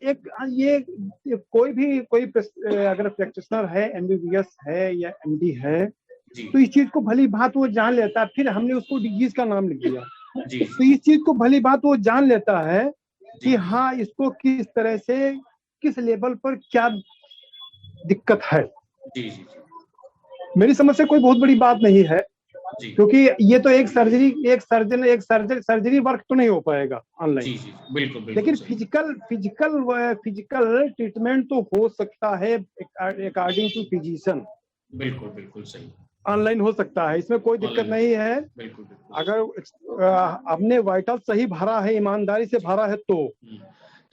ये कोई अगर प्रैक्टिशनर है, एमबीबीएस है या एमडी है, तो इस चीज को भली बात वो जान लेता है। फिर हमने उसको डिजीज का नाम लिख दिया, तो इस चीज को भली बात वो जान लेता है कि हाँ, इसको किस तरह से, किस लेवल पर क्या दिक्कत है। मेरी समझ से कोई बहुत बड़ी बात नहीं है, क्योंकि ये तो एक सर्जरी वर्क तो नहीं हो पाएगा ऑनलाइन। बिल्कुल। लेकिन फिजिकल ट्रीटमेंट तो हो सकता है अकॉर्डिंग टू फिजिशियन। बिल्कुल सही, ऑनलाइन हो सकता है, इसमें कोई दिक्कत नहीं है। बिल्कुल। अगर आपने वाइटल सही भरा है, ईमानदारी से भरा है, तो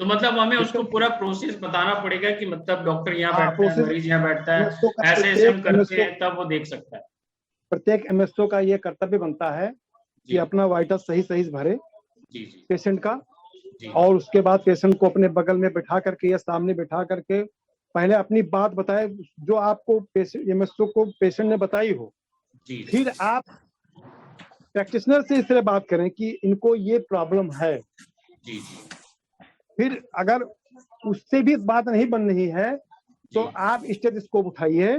मतलब हमें उसको पूरा प्रोसेस बताना पड़ेगा कि मतलब डॉक्टर यहाँ बैठता है, मरीज यहाँ बैठता है, ऐसे हम करते हैं, तब वो देख सकता है। प्रत्येक एमएसओ का ये कर्तव्य बनता है कि अपना वाइटल सही भरे पेशेंट का, और उसके बाद पेशेंट को अपने बगल में बैठा करके या सामने बैठा करके पहले अपनी बात बताए, जो आपको एमएसओ को पेशेंट ने बताई हो। फिर आप प्रैक्टिशनर से इस तरह बात करें कि इनको ये प्रॉब्लम है। फिर अगर उससे भी बात नहीं बन रही है, तो आप स्टेथोस्कोप उठाइए,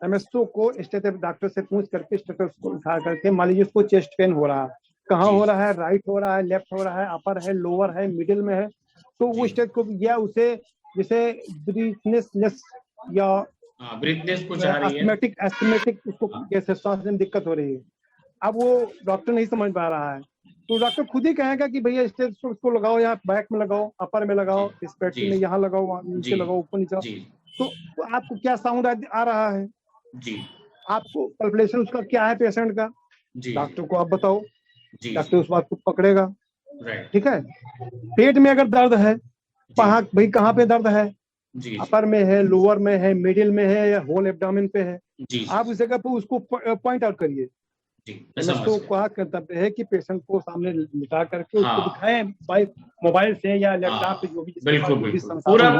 एमएसओ को डॉक्टर से पूछ करके स्टेथोस्कोप उठा करके, मान लीजिए उसको चेस्ट पेन हो रहा है, कहाँ हो रहा है, राइट हो रहा है, लेफ्ट हो रहा है, अपर है, लोअर है, मिडिल में है, तो वो स्टेथोस्कोप या उसे जैसे ब्रीथनेस या ब्रीथनेस कुछ आ रही है, एस्थमेटिक उसको कैसे सांस में दिक्कत हो रही है, अब वो डॉक्टर नहीं समझ पा रहा है, तो डॉक्टर खुद ही कहेगा कि भैया स्टेथोस्कोप को लगाओ, यहाँ बैक में लगाओ, अपर में लगाओ, इस पेटी में यहाँ लगाओ, नीचे लगाओ, ऊपर नीचे। तो आपको क्या साउंड आ रहा है, आपको पल्पेशन उसका क्या है पेशेंट का, डॉक्टर को आप बताओ, डॉक्टर उस बात को पकड़ेगा। ठीक है। पेट में अगर दर्द है, भाई कहाँ पे दर्द है, अपर में है, लोअर में है, मिडिल में है, या होल एब्डोमेन पे है, आप उस जगह पे उसको पॉइंट आउट करिए। तो क्या कर्तव्य है कि पेशेंट को सामने लिटा करके उसको दिखाएं, मोबाइल से या लैपटॉप पे, जो भी बिल्कुल पूरा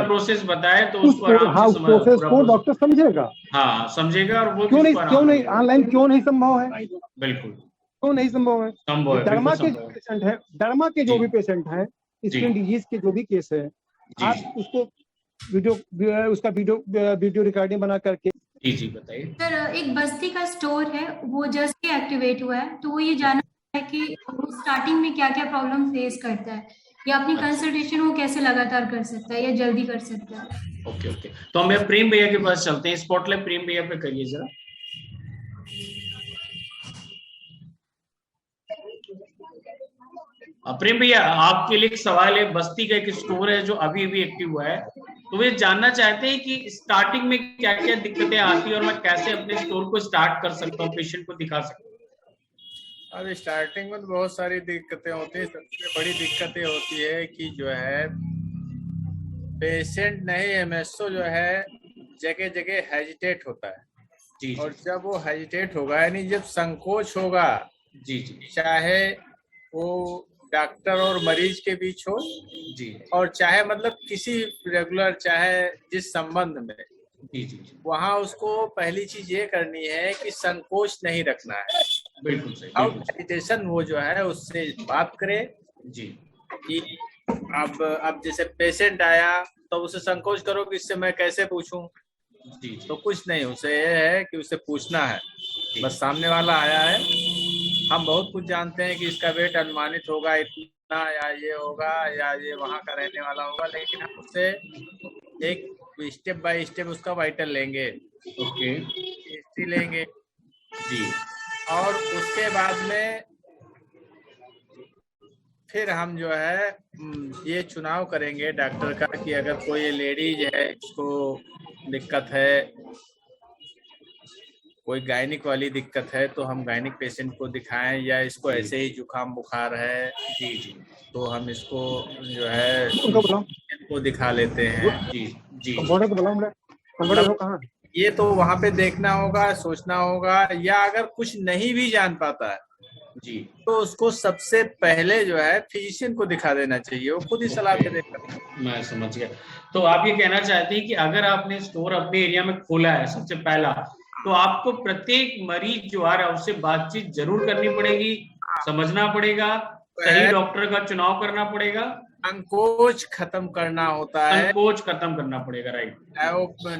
प्रोसेस बताए, तो उसको आराम से प्रोसेस को डॉक्टर समझेगा। हाँ, समझेगा। और वो क्यों नहीं ऑनलाइन क्यों नहीं संभव है? बिल्कुल क्यों नहीं संभव है? डर्मा के जो पेशेंट है, डर्मा के जो भी पेशेंट है, स्किन डिजीज के जो भी केस है, आप उसको वीडियो रिकॉर्डिंग बना करके। जी बताइए सर। एक बस्ती का स्टोर है, वो जस्ट एक्टिवेट हुआ है, तो वो ये जानना है कि वो स्टार्टिंग में क्या क्या प्रॉब्लम फेस करता है, या अपनी कंसल्टेशन वो कैसे लगातार कर सकता है या जल्दी कर सकता है। ओके तो हम प्रेम भैया के पास चलते हैं। स्पॉटलाइट प्रेम भैया पे करिए जरा। प्रेम भैया, आपके लिए एक सवाल है। बस्ती का एक स्टोर है जो अभी एक्टिव हुआ है, तो वे जानना चाहते हैं कि स्टार्टिंग में क्या क्या दिक्कतें आती है और मैं कैसे अपने स्टोर को स्टार्ट कर सकता हूँ, पेशेंट को दिखा सकता हूँ। अब स्टार्टिंग में तो बहुत सारी दिक्कतें होती है। सबसे बड़ी दिक्कतें होती है कि जो है पेशेंट नहीं, एमएसओ जो है जगह जगह हेजिटेट होता है। जी और जब वो हेजिटेट होगा, यानी जब संकोच होगा, जी जी चाहे वो डॉक्टर और मरीज के बीच हो जी और चाहे मतलब किसी रेगुलर, चाहे जिस संबंध में, जी जी जी, वहाँ उसको पहली चीज ये करनी है कि संकोच नहीं रखना है। बिल्कुल सही, और बिल्कुल सही। मेडिटेशन वो जो है उससे बात करे जी कि अब जैसे पेशेंट आया तो उसे संकोच करो कि इससे मैं कैसे पूछूं, जी जी तो कुछ नहीं, उसे ये है कि उसे पूछना है। बस सामने वाला आया है, हम बहुत कुछ जानते हैं कि इसका वेट अनुमानित होगा इतना, या ये होगा, या ये वहाँ का रहने वाला होगा, लेकिन हम उससे एक स्टेप बाय स्टेप उसका वाइटल लेंगे, ओके हिस्ट्री लेंगे, जी और उसके बाद में फिर हम जो है ये चुनाव करेंगे डॉक्टर का कि अगर कोई लेडीज है, इसको दिक्कत है, कोई गायनिक वाली दिक्कत है, तो हम गायनिक पेशेंट को दिखाएं, या इसको ऐसे ही जुकाम बुखार है जी जी तो हम इसको जो है उनको बुलाओ, को दिखा लेते हैं। जी जी कंपाउंडर को बुलाओ, कंपाउंडर हो कहाँ? ये तो वहाँ पे देखना होगा, सोचना होगा, या अगर कुछ नहीं भी जान पाता है जी तो उसको सबसे पहले जो है फिजिशियन को दिखा देना चाहिए, वो खुद ही सलाह दे देगा। मैं समझ गया। तो आप ये कहना चाहते हैं कि अगर आपने स्टोर अपने एरिया में खोला है सबसे पहला, तो आपको प्रत्येक मरीज जो आ रहा है उससे बातचीत जरूर करनी पड़ेगी, समझना पड़ेगा, सही डॉक्टर का चुनाव करना पड़ेगा, संकोच खत्म करना होता है, संकोच खत्म करना पड़ेगा, राइट। चाहे वो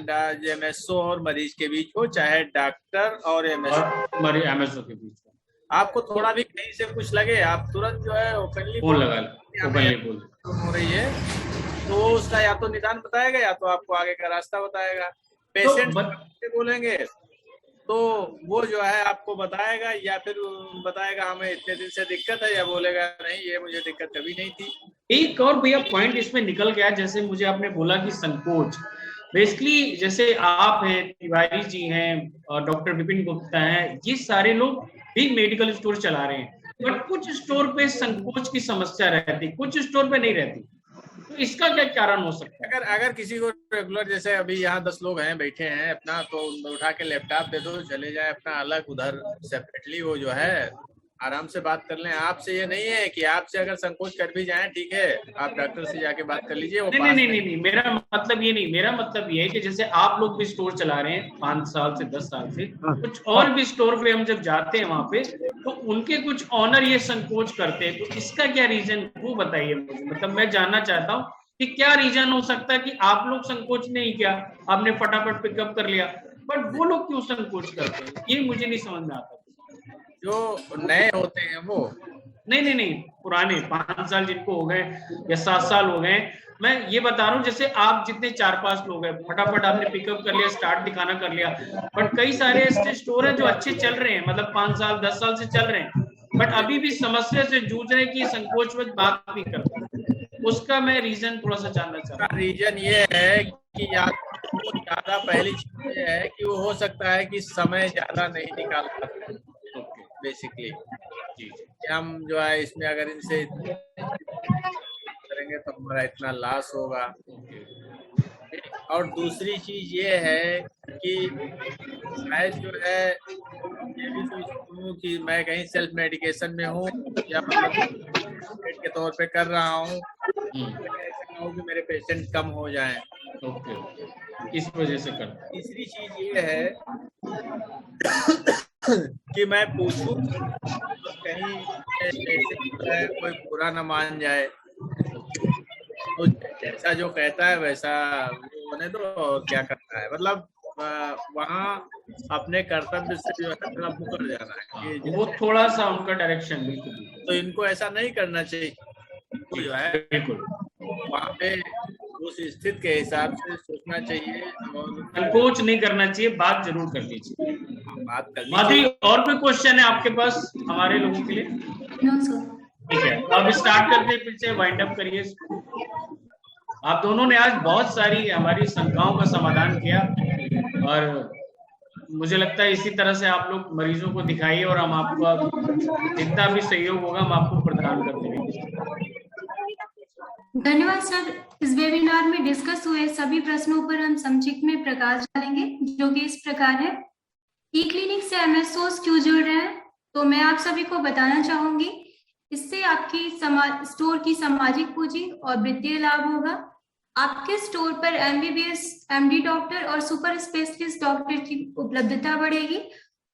एमएसओ और मरीज के बीच हो, चाहे डॉक्टर और एमएसओ के बीच में आपको थोड़ा भी कहीं से कुछ लगे, आप तुरंत जो है ओपनली फोन लगा लो, ओपनली बोल हो रही है, तो उसका या तो निदान बताएगा या तो आपको आगे का रास्ता बताएगा। तो पेशेंट बोलेंगे तो वो जो है आपको बताएगा, या फिर बताएगा हमें इतने दिन से दिक्कत है, या बोलेगा नहीं ये मुझे दिक्कत कभी नहीं थी। एक और भैया पॉइंट इसमें निकल गया, जैसे मुझे आपने बोला कि संकोच, बेसिकली जैसे आप हैं, तिवारी जी हैं और डॉक्टर विपिन गुप्ता हैं, ये सारे लोग भी मेडिकल स्टोर चला रहे हैं, बट कुछ स्टोर पे संकोच की समस्या रहती, कुछ स्टोर पे नहीं रहती, तो इसका क्या कारण हो सकता है? अगर किसी को रेगुलर, जैसे अभी यहाँ 10 लोग हैं बैठे हैं अपना, तो उठा के लैपटॉप दे दो, चले जाए अपना अलग उधर सेपरेटली, वो जो है आराम से बात कर लें। आपसे ये नहीं है कि आपसे अगर संकोच कर भी जाए, ठीक है, आप डॉक्टर से जाके बात कर लीजिए, वो नहीं, मेरा मतलब ये नहीं, मेरा मतलब ये है कि जैसे आप लोग भी स्टोर चला रहे हैं 5 साल से 10 साल से, कुछ और भी स्टोर पे हम जब जाते हैं वहां पे, तो उनके कुछ ऑनर ये संकोच करते हैं, तो इसका क्या रीजन, वो बताइए मुझे। मतलब मैं जानना चाहता हूँ कि क्या रीजन हो सकता है कि आप लोग संकोच नहीं किया, आपने फटाफट पिकअप कर लिया, बट वो लोग क्यों संकोच करते हैं, ये मुझे नहीं समझ में आता। जो नए होते हैं वो नहीं, पुराने 5 साल जिनको हो गए या 7 साल हो गए, मैं ये बता रहा हूँ, जैसे आप जितने 4-5 लोग हैं, फटाफट आपने पिकअप कर लिया, स्टार्ट दिखाना कर लिया, बट कई सारे ऐसे स्टोर हैं जो अच्छे चल रहे हैं, मतलब 5 साल 10 साल से चल रहे हैं, बट अभी भी समस्या से जूझ रहे हैं कि संकोच में बात नहीं करते, उसका मैं रीजन थोड़ा सा जानना चाहता हूँ। रीजन ये है कि ज्यादा, पहली चीज ये है कि वो हो सकता है कि समय ज्यादा नहीं निकाल पाते बेसिकली, हम जो है इसमें अगर इनसे करेंगे तो हमारा इतना लॉस होगा। और दूसरी चीज ये है कि शायद जो है ये भी सोचूं कि मैं कहीं सेल्फ मेडिकेशन में हूँ, या के तौर पे कर रहा हूँ, ऐसा हो कि मेरे पेशेंट कम हो जाएं। ओके, इस वजह से करता है। तीसरी चीज ये है कि मैं पूछूं तो कहीं कोई बुरा न मान जाए, तो जैसा जो कहता है वैसा होने दो, और क्या करता है, मतलब वहाँ अपने कर्तव्य से जो है थोड़ा मुकर जाना है, वो थोड़ा सा उनका डायरेक्शन, बिल्कुल। तो इनको ऐसा नहीं करना चाहिए, जो है बिल्कुल वहाँ पे उस स्थिति के हिसाब से सोचना चाहिए, और संकोच नहीं करना चाहिए, बात जरूर करनी चाहिए, बात करनी माधुरी। और कोई क्वेश्चन है आपके पास हमारे लोगों के लिए? ठीक है, तो अब स्टार्ट करते हैं, फिर से वाइंड अप करिए। आप दोनों ने आज बहुत सारी हमारी शंकाओं का समाधान किया, और मुझे लगता है इसी तरह से आप लोग मरीजों को दिखाइए, और हम आपको जितना भी सहयोग होगा हम आपको प्रदान कर देंगे। धन्यवाद सर। इस वेबिनार में डिस्कस हुए सभी प्रश्नों पर हम संक्षिप्त में प्रकाश डालेंगे, जो कि इस प्रकार है। ई क्लिनिक से एमएसओस क्यों जुड़ रहे हैं, तो मैं आप सभी को बताना चाहूंगी। इससे आपकी स्टोर की सामाजिक पूंजी और वित्तीय लाभ होगा। आपके स्टोर पर एमबीबीएस, एमडी डॉक्टर और सुपर स्पेशलिस्ट डॉक्टर की उपलब्धता बढ़ेगी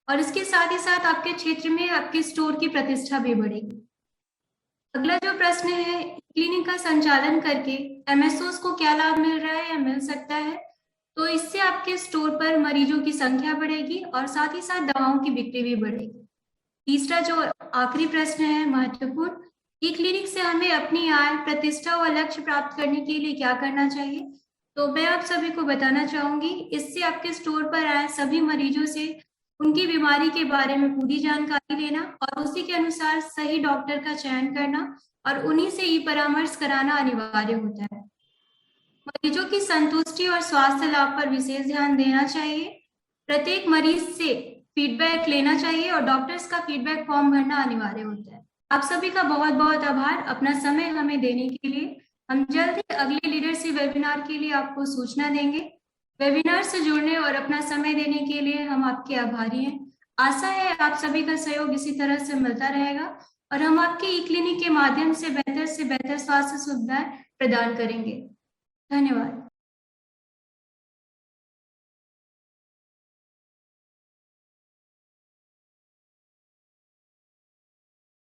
और इसके साथ ही साथ आपके क्षेत्र में आपके स्टोर की प्रतिष्ठा भी बढ़ेगी। अगला जो प्रश्न है, क्लिनिक का संचालन करके एमएसओस को क्या लाभ मिल रहा है या मिल सकता है, तो इससे आपके स्टोर पर मरीजों की संख्या बढ़ेगी और साथ ही साथ दवाओं की बिक्री भी बढ़ेगी। तीसरा जो आखिरी प्रश्न है महत्वपूर्ण, ई क्लिनिक से हमें अपनी आय, प्रतिष्ठा व लक्ष्य प्राप्त करने के लिए क्या करना चाहिए, तो मैं आप सभी को बताना चाहूंगी। इससे आपके स्टोर पर आए सभी मरीजों से उनकी बीमारी के बारे में पूरी जानकारी लेना और उसी के अनुसार सही डॉक्टर का चयन करना और उन्हीं से ई परामर्श कराना अनिवार्य होता है। मरीजों की संतुष्टि और स्वास्थ्य लाभ पर विशेष ध्यान देना चाहिए। प्रत्येक मरीज से फीडबैक लेना चाहिए और डॉक्टर्स का फीडबैक फॉर्म भरना अनिवार्य होता है। आप सभी का बहुत बहुत आभार अपना समय हमें देने के लिए। हम जल्द ही अगले लीडरशिप वेबिनार के लिए आपको सूचना देंगे। वेबिनार से जुड़ने और अपना समय देने के लिए हम आपके आभारी हैं। आशा है आप सभी का सहयोग इसी तरह से मिलता रहेगा और हम आपके ई क्लिनिक के माध्यम से बेहतर स्वास्थ्य सुविधाएं प्रदान करेंगे। धन्यवाद।